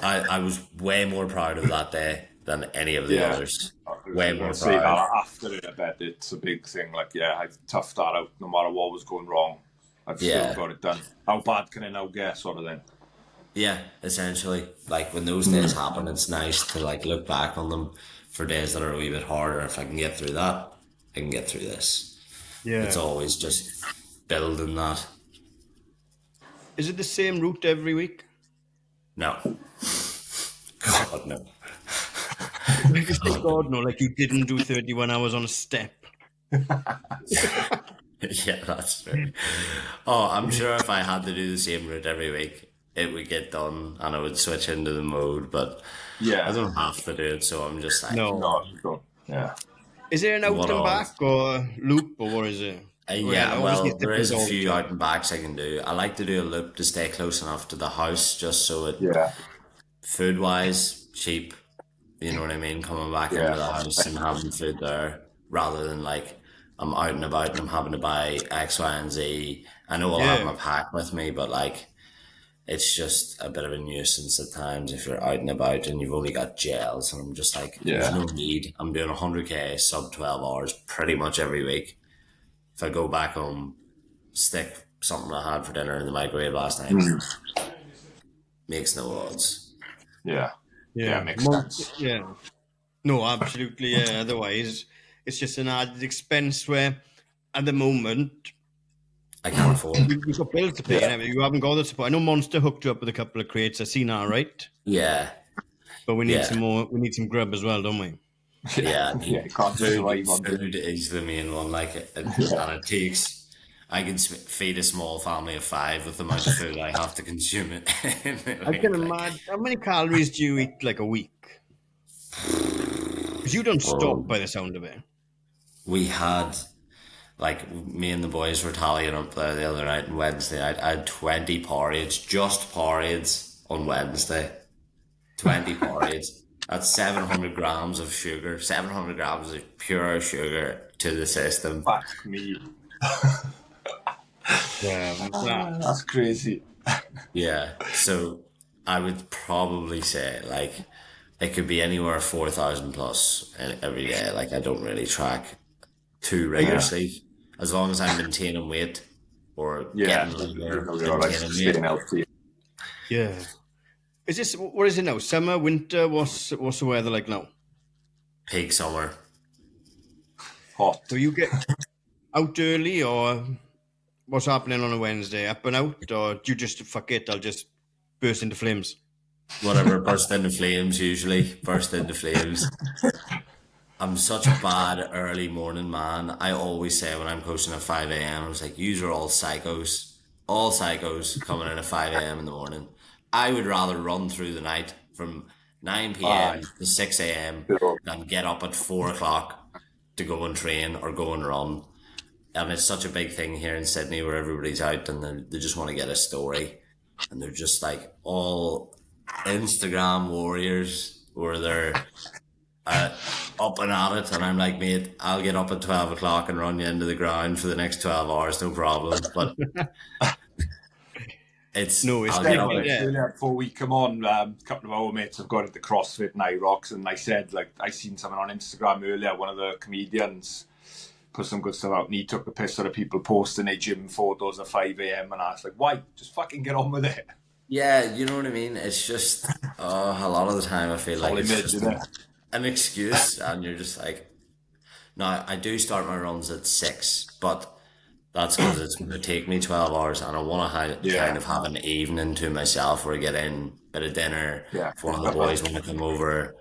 I was way more proud of that day than any of the Yeah. others. I Way was going more to say proud. that after it, I bet it's a big thing. Like, yeah, I toughed that out no matter what was going wrong. I've still Yeah. got it done. How bad can it now get, sort of thing? Yeah, essentially. Like when those days happen, it's nice to like look back on them for days that are a wee bit harder. If I can get through that, I can get through this. It's Yeah. always just building that. Is it the same route every week? No. God, no. Like you say, God, no, like you didn't do 31 hours on a step. Yeah, that's true. Oh, I'm sure if I had to do the same route every week, it would get done and I would switch into the mode, but I Yeah. don't have to do it, so I'm just like, No. No, you don't. Yeah. Is there an out what and on? back or loop or what is it? Well, Yeah, obviously well, it's there is different a all the few time. out and backs I can do. I like to do a loop to stay close enough to the house just so it, Yeah. food wise, cheap, you know what I mean? Coming back into Yeah. the house and having food there rather than like I'm out and about and I'm having to buy X, Y, and Z. I know I'll have Yeah. my pack with me, but like it's just a bit of a nuisance at times if you're out and about and you've only got gels. And I'm just like, there's Yeah. no need. I'm doing 100k sub 12 hours pretty much every week. If I go back home, stick something I had for dinner in the microwave last night, makes no odds. Yeah. Yeah. Yeah. Makes sense. Yeah. No, absolutely. Yeah. Otherwise, it's just an added expense where at the moment I can't afford. you've got bills to pay and Yeah. everything. You haven't got the support. I know Monster hooked you up with a couple of crates. I see now, right? Yeah, But we need yeah, some more. We need some grub as well, don't we? yeah. Yeah. You can't just survive on it. Food is the main one. Like, Yeah. and it takes. I can feed a small family of five with the amount of food I have to consume it in a I can week. Like, imagine. How many calories do you eat like a week? Because you don't stop oh, by the sound of it. we had like me and the boys were tallying up there the other night and Wednesday night. I had 20 porridge, just porridge on Wednesday. 20 porridge. That's 700 grams of sugar, 700 grams of pure sugar to the system. Fuck me. Yeah, That's crazy. Yeah, so I would probably say like it could be anywhere 4,000 plus every day. Like I don't really track too Yeah. rigorously. As long as I'm maintaining weight or Yeah. getting You leaner, know, you're like maintaining weight. staying healthy. yeah. Is this what is it now? Summer, winter? What's the weather like now? Peak summer. Hot. So you get out early, or what's happening on a Wednesday? Up and out, or do you just fuck it? I'll just burst into flames. Whatever, burst into flames usually. Burst into flames. I'm such a bad early morning man. I always say when I'm posting at 5 a.m., I was like, yous are all psychos coming in at 5 a.m. in the morning. I would rather run through the night from 9 Aye. p.m. to 6 a.m. So, than get up at 4 o'clock to go and train or go and run. And it's such a big thing here in Sydney where everybody's out and they just want to get a story. And they're just like all Instagram warriors where they're up and at it, and I'm like, mate, I'll get up at 12 o'clock and run you into the ground for the next 12 hours, no problem. But No, it's I'll get said up different. at, Yeah, earlier before we come on, a couple of our mates have got into CrossFit and IROX, and I said, like, I seen something on Instagram earlier, one of the comedians put some good stuff out, and he took the piss out of people posting their gym photos at 5 a.m. and I was like, why? Just fucking get on with it. yeah, you know what I mean? It's just, a lot of the time I feel It's like all it's image, just isn't it? an excuse, and you're just like, now I do start my runs at 6, but that's because it's going to take me 12 hours, and I want to kind Yeah, of have an evening to myself where I get in, bit of dinner, yeah, if one of the boys want to come over,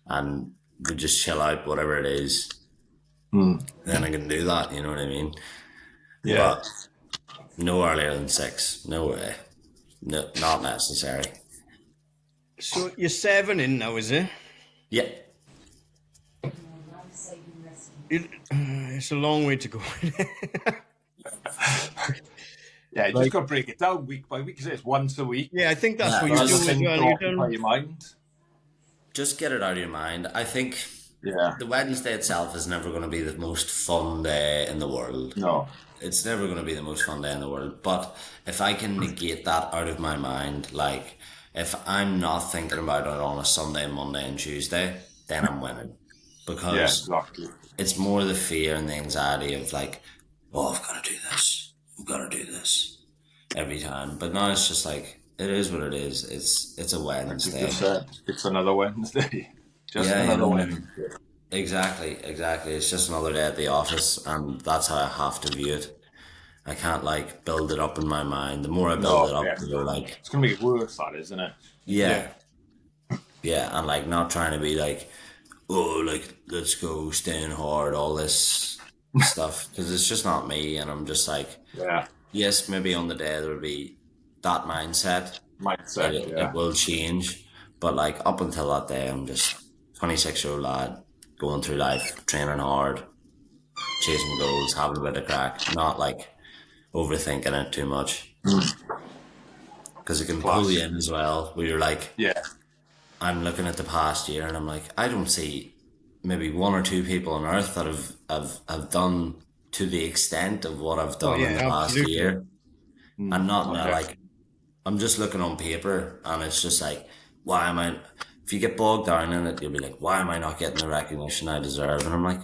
and we just chill out, whatever it is. Then I can do that, you know what I mean? yeah. But no earlier than 6. No way. No, not necessary. so you're 7 in now, is it? Yeah. It's a long way to go. Yeah, you just Like, got to break it down week by week. 'Cause it's once a week. yeah, I think that's Yeah, what you That's do the as thing well. to You occupy don't. your mind. just get it out of your mind. I think Yeah. the Wednesday itself is never going to be the most fun day in the world. No. It's never going to be the most fun day in the world. But if I can negate that out of my mind, like if I'm not thinking about it on a Sunday, Monday, and Tuesday, then I'm winning. Yeah, Because exactly. it's more the fear and the anxiety of like, oh, I've got to do this. we've got to do this every time. But now it's just like, it is what it is. It's a Like you Wednesday. just said, it's another Wednesday. Just Yeah, you another know, Wednesday. exactly, exactly. It's just another day at the office, and that's how I have to view it. I can't like build it up in my mind. The more I build No, it up, yeah, the more like, it's gonna make it worse. That isn't it? yeah, Yeah. yeah, and like not trying to be like, oh, like let's go staying hard, all this stuff, because it's just not me, and I'm just like, Yeah, yes, maybe on the day there'll be that mindset. mindset. It Yeah, will change, but like up until that day, I'm just 26-year-old lad going through life, training hard, chasing goals, having a bit of crack, not like overthinking it too much, because it can pull you class. in as well. Where you're like, Yeah. I'm looking at the past year, and I'm like, I don't see maybe one or two people on earth that have done to the extent of what I've Oh done in yeah, the past absolutely. year, and not in Oh, a like, definitely. I'm just looking on paper, and it's just like, why am I? If you get bogged down in it, you'll be like, why am I not getting the recognition I deserve? And I'm like,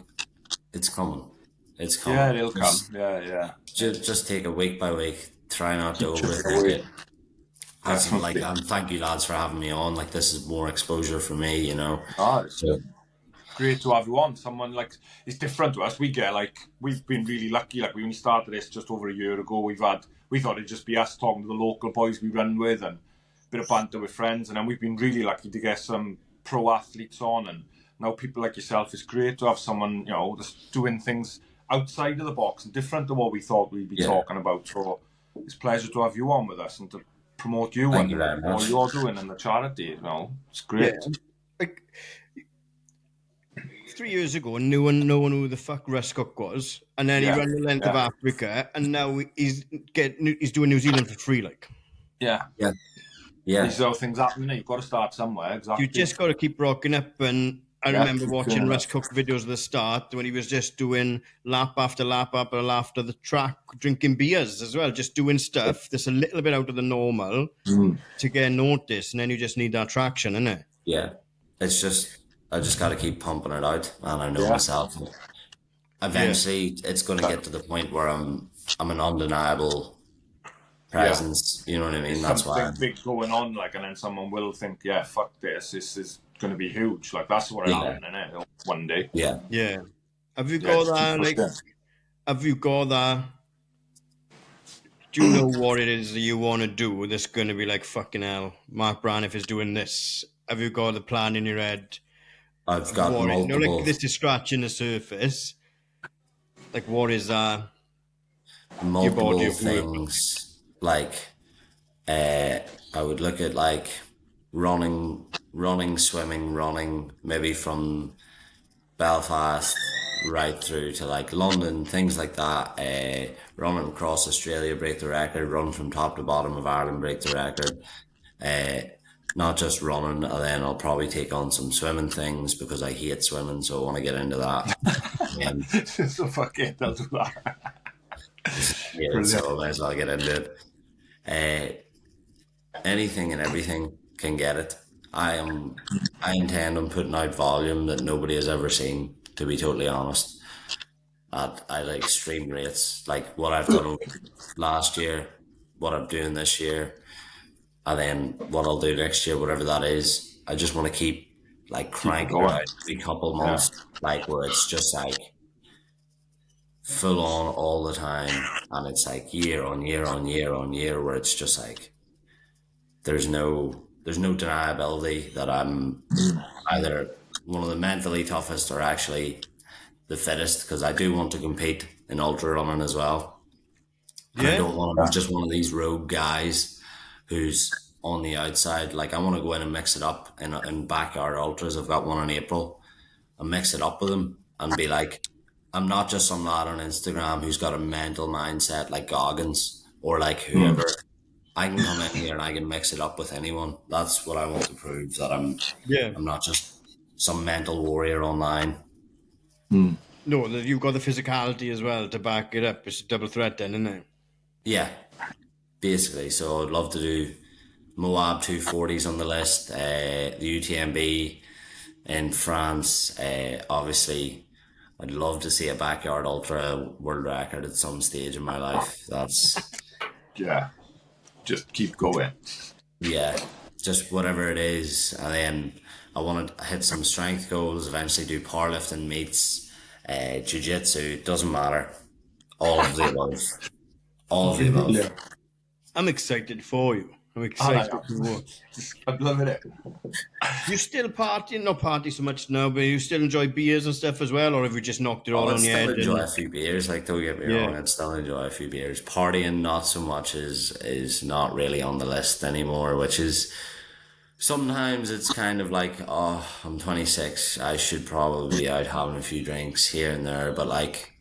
it's coming, it's Yeah, coming. it'll come. Yeah, yeah. Just take it week by week. Try not to Keep chipping overthink away. it. That's like, Definitely. thank you lads for having me on. Like this is more exposure for me, you know. Oh, it's So great to have you on. Someone like it's different to us. We get like we've been really lucky. Like we only started this just over a year ago. We thought it'd just be us talking to the local boys we run with and a bit of banter with friends, and then we've been really lucky to get some pro athletes on, and now people like yourself. It's great to have someone just doing things outside of the box and different to what we thought we'd be yeah, talking about. So it's a pleasure to have you on with us and to promote you thank you and very all much. you're doing and the charity. It's Yeah. great. Like 3 years ago, no one knew who the fuck Russ Cook was, and then he Yeah, ran the length of yeah, Africa, and now he's doing New Zealand for free. Like yeah. Yeah, yeah, These are things happening. You've got to start somewhere. you Exactly. just got to keep rocking up. And I Yeah, remember keep watching turning Russ up. Cook videos at the start when he was just doing lap after lap after lap after the track, drinking beers as well, just doing stuff that's a little bit out of the normal to get noticed, and then you just need that traction, innit? yeah. It's just I just got to keep pumping it out, and I know Yeah. myself. Yeah, Eventually, it's going to get to the point where I'm an undeniable Yeah. presence. You know what I mean? There's That's why. something big going on, like, and then someone will think, yeah, fuck this. This is going to be huge. Like, that's what will Yeah, happen, innit? One day. yeah. yeah. Have you Yeah, got just keep that? Like, pushing. have you got that? Do you know what it is that you want to do that's going to be like fucking hell? Mark Branniff is doing this. Have you got the plan in your head I've of got what it? Like multiple this is scratching the surface. Like, what is that? Your body multiple of work. things. Like I would look at like running, swimming, running, maybe from Belfast right through to like London, things like that. Running across Australia, break the record. Run from top to bottom of Ireland, break the record. Uh, Not just running, and then I'll probably take on some swimming things because I hate swimming, so I want to get into that. Um, So fuck it, I'll do that. yeah, Brilliant. so I might as well get into it. Uh, Anything and everything can get it. I intend on putting out volume that nobody has ever seen, to be totally honest. At extreme rates, like what I've done last year, what I'm doing this year, and then what I'll do next year, whatever that is. I just want to keep like Keep it cranking it going. out every couple Yeah. months, like where it's just like full on all the time, and it's like year on year on year on year, where it's just like there's no deniability that I'm either one of the mentally toughest or actually the fittest, because I do want to compete in ultra running as well. And I Yeah, don't want to be just one of these rogue guys who's on the outside. Like I want to go in and mix it up in backyard ultras. I've got one in April and mix it up with them and be like, I'm not just some lad on Instagram who's got a mental mindset like Goggins or like whoever. I can come in here and I can mix it up with anyone. That's what I want to prove, that yeah. I'm not just some mental warrior online. No, you've got the physicality as well to back it up. It's a double threat, then, isn't it? Yeah, basically. So I'd love to do Moab 240s on the list, the UTMB in France, obviously I'd love to see a backyard ultra world record at some stage in my life. That's, Yeah, just keep going. yeah, just whatever it is. And then I want to hit some strength goals, eventually do powerlifting meets, jiu-jitsu, doesn't matter. All of the above. All of the above. Brilliant. I'm excited for you. I'm And excited I to watch. I'm loving it. You still party, not party so much now, but you still enjoy beers and stuff as well, or have you just knocked it all Oh, I'd on your still head? enjoy And a few beers. Like, don't get me yeah, wrong, I'd still enjoy a few beers. Partying, not so much, is not really on the list anymore. Which is sometimes it's kind of like, oh, I'm 26. I should probably be out having a few drinks here and there. But like,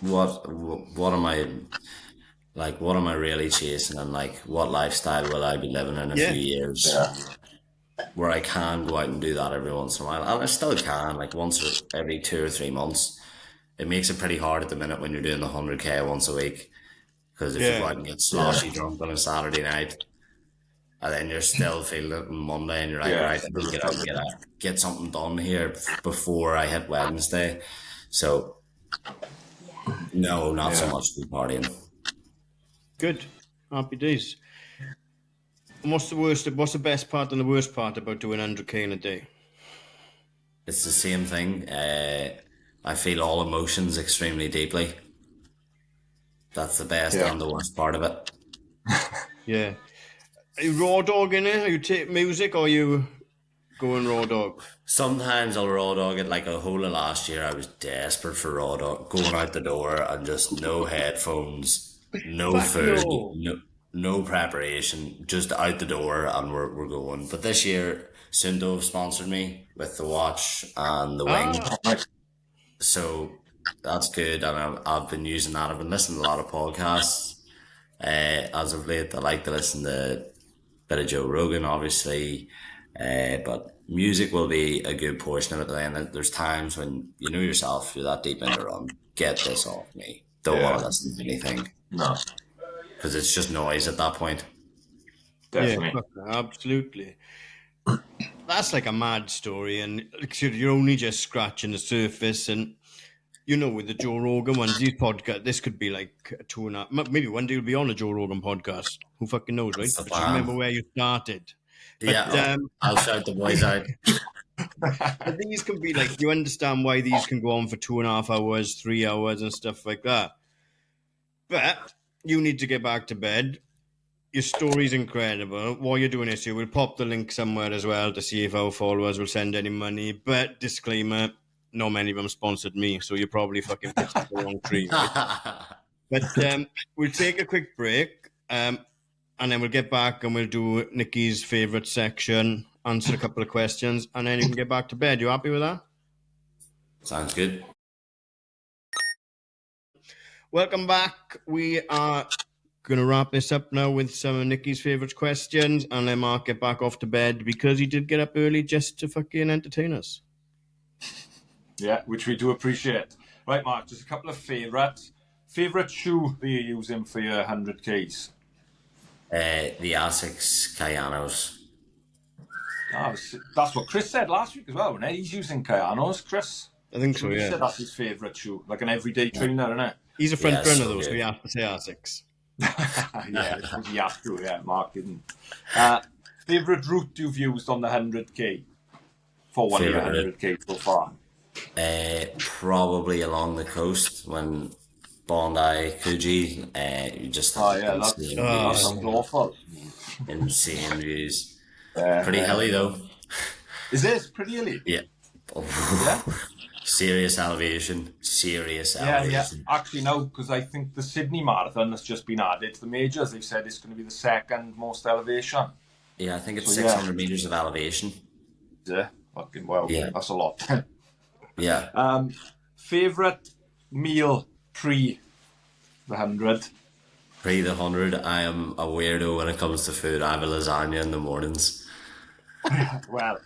what am I like? What am I really chasing? And like, what lifestyle will I be living in a few yeah, years? Yeah. Where I can go out and do that every once in a while, and I still can, like once or every 2 or 3 months. It makes it pretty hard at the minute when you're doing the 100k once a week, because if you go yeah, out and get Yeah. sloshy drunk on a Saturday night, and then you're still feeling it on Monday, and you're like, Yeah. right, I need to get out and get something done here before I hit Wednesday. So no, not so Yeah. much the partying. good, happy days. And what's the worst? What's the best part and the worst part about doing 100k in a day? It's the same thing. I feel all emotions extremely deeply. That's the best Yeah. and the worst part of it. Yeah, are you raw dogging it? Are you take music, or are you going raw dog? Sometimes I'll raw dog it. Like a whole of last year, I was desperate for raw dog, going out the door and just no headphones, no Fuck food, no. no preparation, just out the door and we're going. But this year, Sundo have sponsored me with the watch and the wing, Ah, Right. so that's good. And I've been using that. I've been listening to a lot of podcasts as of late. I like to listen to bit of Joe Rogan, obviously, but music will be a good portion of it. Then there's times when you know yourself, you're that deep into run. Get this off me. Don't want Yeah. to listen to anything No. because it's just noise at that point. yeah, Definitely. fuck, absolutely. That's like a mad story, and like, you're only just scratching the surface. And you know, with the Joe Rogan ones, these podcast, this could be like a 2.5. Maybe one day you'll be on a Joe Rogan podcast. Who fucking knows, right? That's the But just remember plan. where you started. Yeah, But well, I'll shout the boys out. but these can be like, you understand why these can go on for 2.5 hours, 3 hours, and stuff like that. But you need to get back to bed. Your story's incredible. What you're doing is you will pop the link somewhere as well to see if our followers will send any money. But disclaimer, not many of them sponsored me, so you're probably fucking pitching the wrong tree, right? But we'll take a quick break, and then we'll get back and we'll do Nikki's favourite section, answer a couple of questions, and then you can get back to bed. You happy with that? Sounds good. Welcome back. We are going to wrap this up now with some of Nikki's favourite questions, and then Mark get back off to bed because he did get up early just to fucking entertain us. Yeah, which we do appreciate. Right, Mark, just a couple of favourites. Favourite shoe that you're using for your 100Ks? The Asics Kayanos. Oh, that's what Chris said last week as well, wasn't it? He's using Kayanos, Chris. I think so, He yeah. said that's his favourite shoe, like an everyday trainer, isn't it? He's a front Yeah, runner, so though, so good. he has to say R6. Yeah, he has to, yeah, Mark didn't. Favourite route you've used on the 100K? For one of your Favourite 100K so far? Probably along the coast when Bondi, Coogee, you just Oh, have yeah, insane that views. sounds awful. Insane views. Yeah, Pretty hilly though. Is this pretty hilly? Yeah. Yeah? Serious elevation. Serious Yeah. elevation. Actually, no, because I think the Sydney Marathon has just been added to the majors. They've said it's going to be the second most elevation. Yeah, I think it's So, yeah. 600 meters of elevation. Yeah, fucking well. Yeah. That's a lot. Yeah. Favourite meal pre the 100? Pre the 100, I am a weirdo when it comes to food. I have a lasagna in the mornings. Well,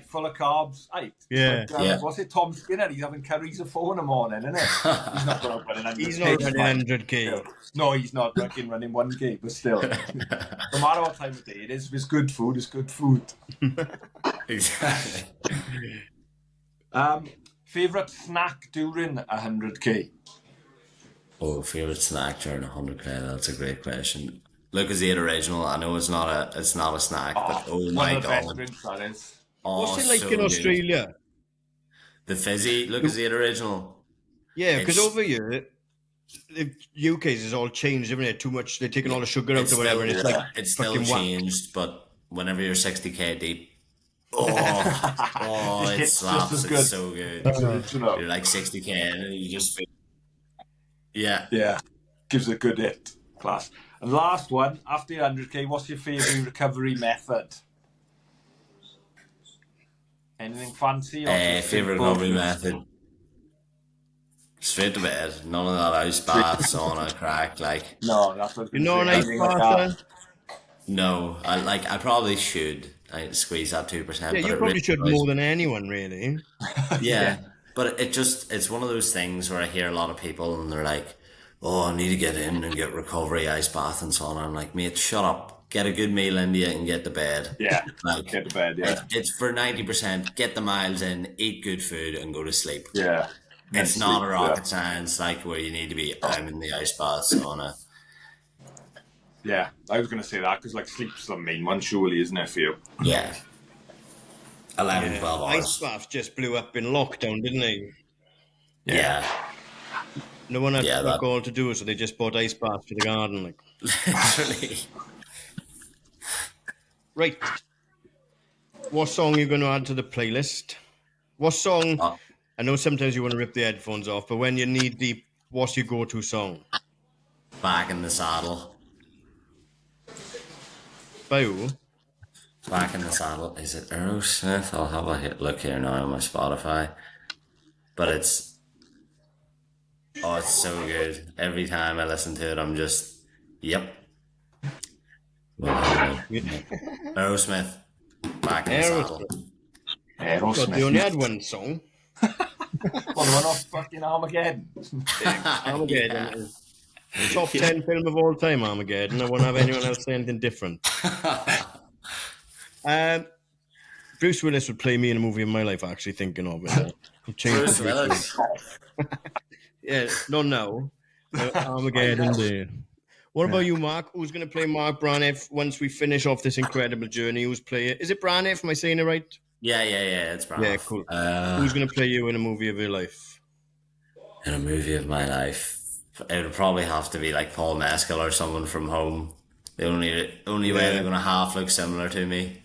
full of carbs. Yeah. Yeah. What's it, Tom Skinner? He's having curries at 4 in the morning, isn't it? He's not going to run an 100K. He's not running 100K. No, he's not running 1K, but still. No matter what time of day it is, if it's good food, it's good food. Exactly. Favourite snack during 100k? Oh, favourite snack during 100k? That's a great question. Lucas 8 original. I know it's not a snack, but oh One my of the best god. drinks, that is. Oh, What's it like in so good. Australia? The fizzy Lucas 8 original. Yeah, because It's over here, the UK's is all changed, isn't it? Too much. They're taking all the sugar out it's or whatever, still and it's like it's still fucking whack. changed, but whenever you're 60k deep, oh, It it hits just slaps. as It's good so good. as original. You're like 60k in and you just feel, yeah. Yeah, gives a good hit. Class. And last one, after 100k, what's your favourite recovery method? Anything fancy or just Favorite simple? recovery method. Straight to bed. None of that ice bath, sauna, crack. Like, No, that's what I was You're going to not say. an ice Anything like bather? that. no. I probably should. I squeeze that 2%, Yeah, but you it really probably should does. more than anyone, really. Yeah, but it's one of those things where I hear a lot of people and they're like, "Oh, I need to get in and get recovery ice bath and so on." I'm like, mate, shut up. Get a good meal into you and get to bed. Yeah, Like, get to bed, yeah. it's for 90%. Get the miles in, eat good food, and go to sleep. Yeah. Then It's not sleep, a yeah. rocket science like where you need to be. I'm in the ice bath sauna. Yeah, I was going to say that because like sleep's the main one, surely, isn't it, for you? Yeah, 11, Yeah. 12 Ice hours. baths just blew up in lockdown, didn't they? Yeah, No one had yeah, that fuck all to do, so they just bought ice baths for the garden. Like, literally. right, what song are you going to add to the playlist? What song? Oh, I know sometimes you want to rip the headphones off, but when you're knee deep, what's your go-to song? back in the saddle. By who? Back in the saddle. Is it Aerosmith? I'll have a look here now on my Spotify. But it's so good. Every time I listen to it, I'm just, yep. Well, hold on. Aerosmith, back in the saddle. Aerosmith. God, they only Aerosmith. had one song. Well, the one off fucking Armageddon. Armageddon Yeah. is top 10 film of all time, Armageddon. I won't have anyone else say anything different. Bruce Willis would play me in a movie of my life, actually, thinking of it. Bruce Willis. Yeah, not now. Armageddon Day. What about you, Mark? Who's going to play Mark Branniff once we finish off this incredible journey? Who's playing? Is it Branniff? Am I saying it right? Yeah, it's Yeah, Branniff. cool. Who's going to play you in a movie of your life? In a movie of my life, it would probably have to be like Paul Mescal or someone from Home. The only way they're going to half look similar to me.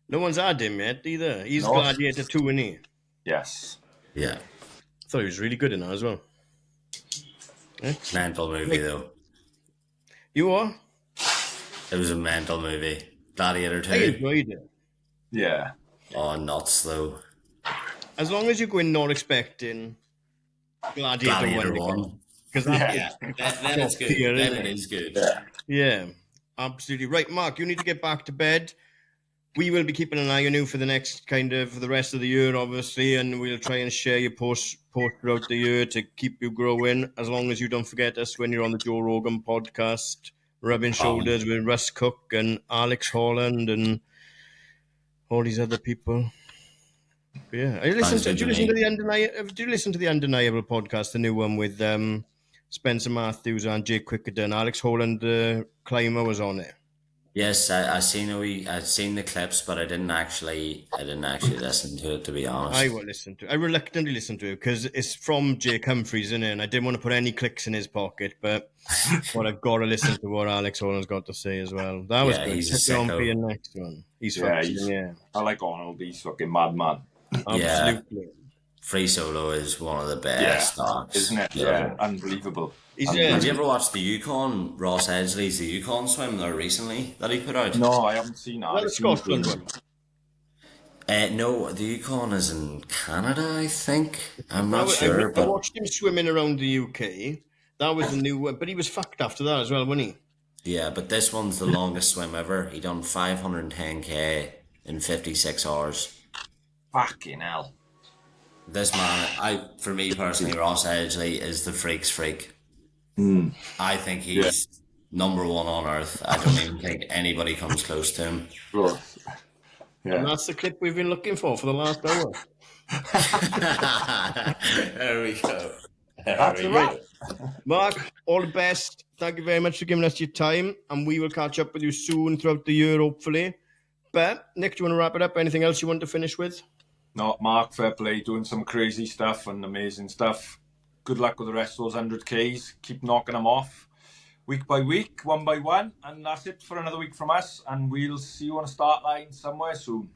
No one's had him yet either. He's No. Gladiator 2, isn't he? Yes. Yeah. I thought he was really good in that as well. Mental movie, though. You are? It was a mental movie. Gladiator I 2. enjoyed it. Yeah. Oh, nuts, though. As long as you go in not expecting Gladiator 1 1. because Yeah, then it's good. Here, Then isn't it it? is good. Yeah, absolutely. Right, Mark, you need to get back to bed. We will be keeping an eye on you for the next for the rest of the year, obviously, and we'll try and share your posts throughout the year to keep you growing, as long as you don't forget us when you're on the Joe Rogan podcast, rubbing shoulders with Russ Cook and Alex Holland and all these other people. But yeah, do you listen to the Undeniable podcast, the new one with Spencer Matthews and Jake Quickerdon? Alex Holland, the climber, was on it. Yes, I seen the clips, but I didn't actually listen to it, to be honest. I reluctantly listened to it because it's from Jake Humphries, isn't it? And I didn't want to put any clicks in his pocket, but I've got to listen to what Alex Holland's got to say as well. That was good. he's a Put me on for sicko. your next one. Yeah, I like Arnold. He's fucking madman. Absolutely. Free Solo is one of the best docs, isn't it? Yeah, unbelievable. Have you ever watched the Yukon, Ross Edgley's The Yukon swim there recently that he put out? No, I haven't seen that. Is that the Scotland one? No, the Yukon is in Canada, I think. I'm not sure, I but watched him swimming around the UK. That was the new one, but he was fucked after that as well, wasn't he? yeah, but this one's the longest swim ever. He done 510k in 56 hours. Fucking hell. This man, for me personally, Ross Edgley is the freak's freak. I think he's number one on earth. I don't even think anybody comes close to him. Yeah. And that's the clip we've been looking for the last hour. There we go. There That's we a Right. go. wrap. Mark, all the best. Thank you very much for giving us your time, and we will catch up with you soon throughout the year, hopefully. But, Nick, do you want to wrap it up? Anything else you want to finish with? No, Mark, fair play, doing some crazy stuff and amazing stuff. Good luck with the rest of those 100Ks. Keep knocking them off week by week, one by one. And that's it for another week from us. And we'll see you on a start line somewhere soon.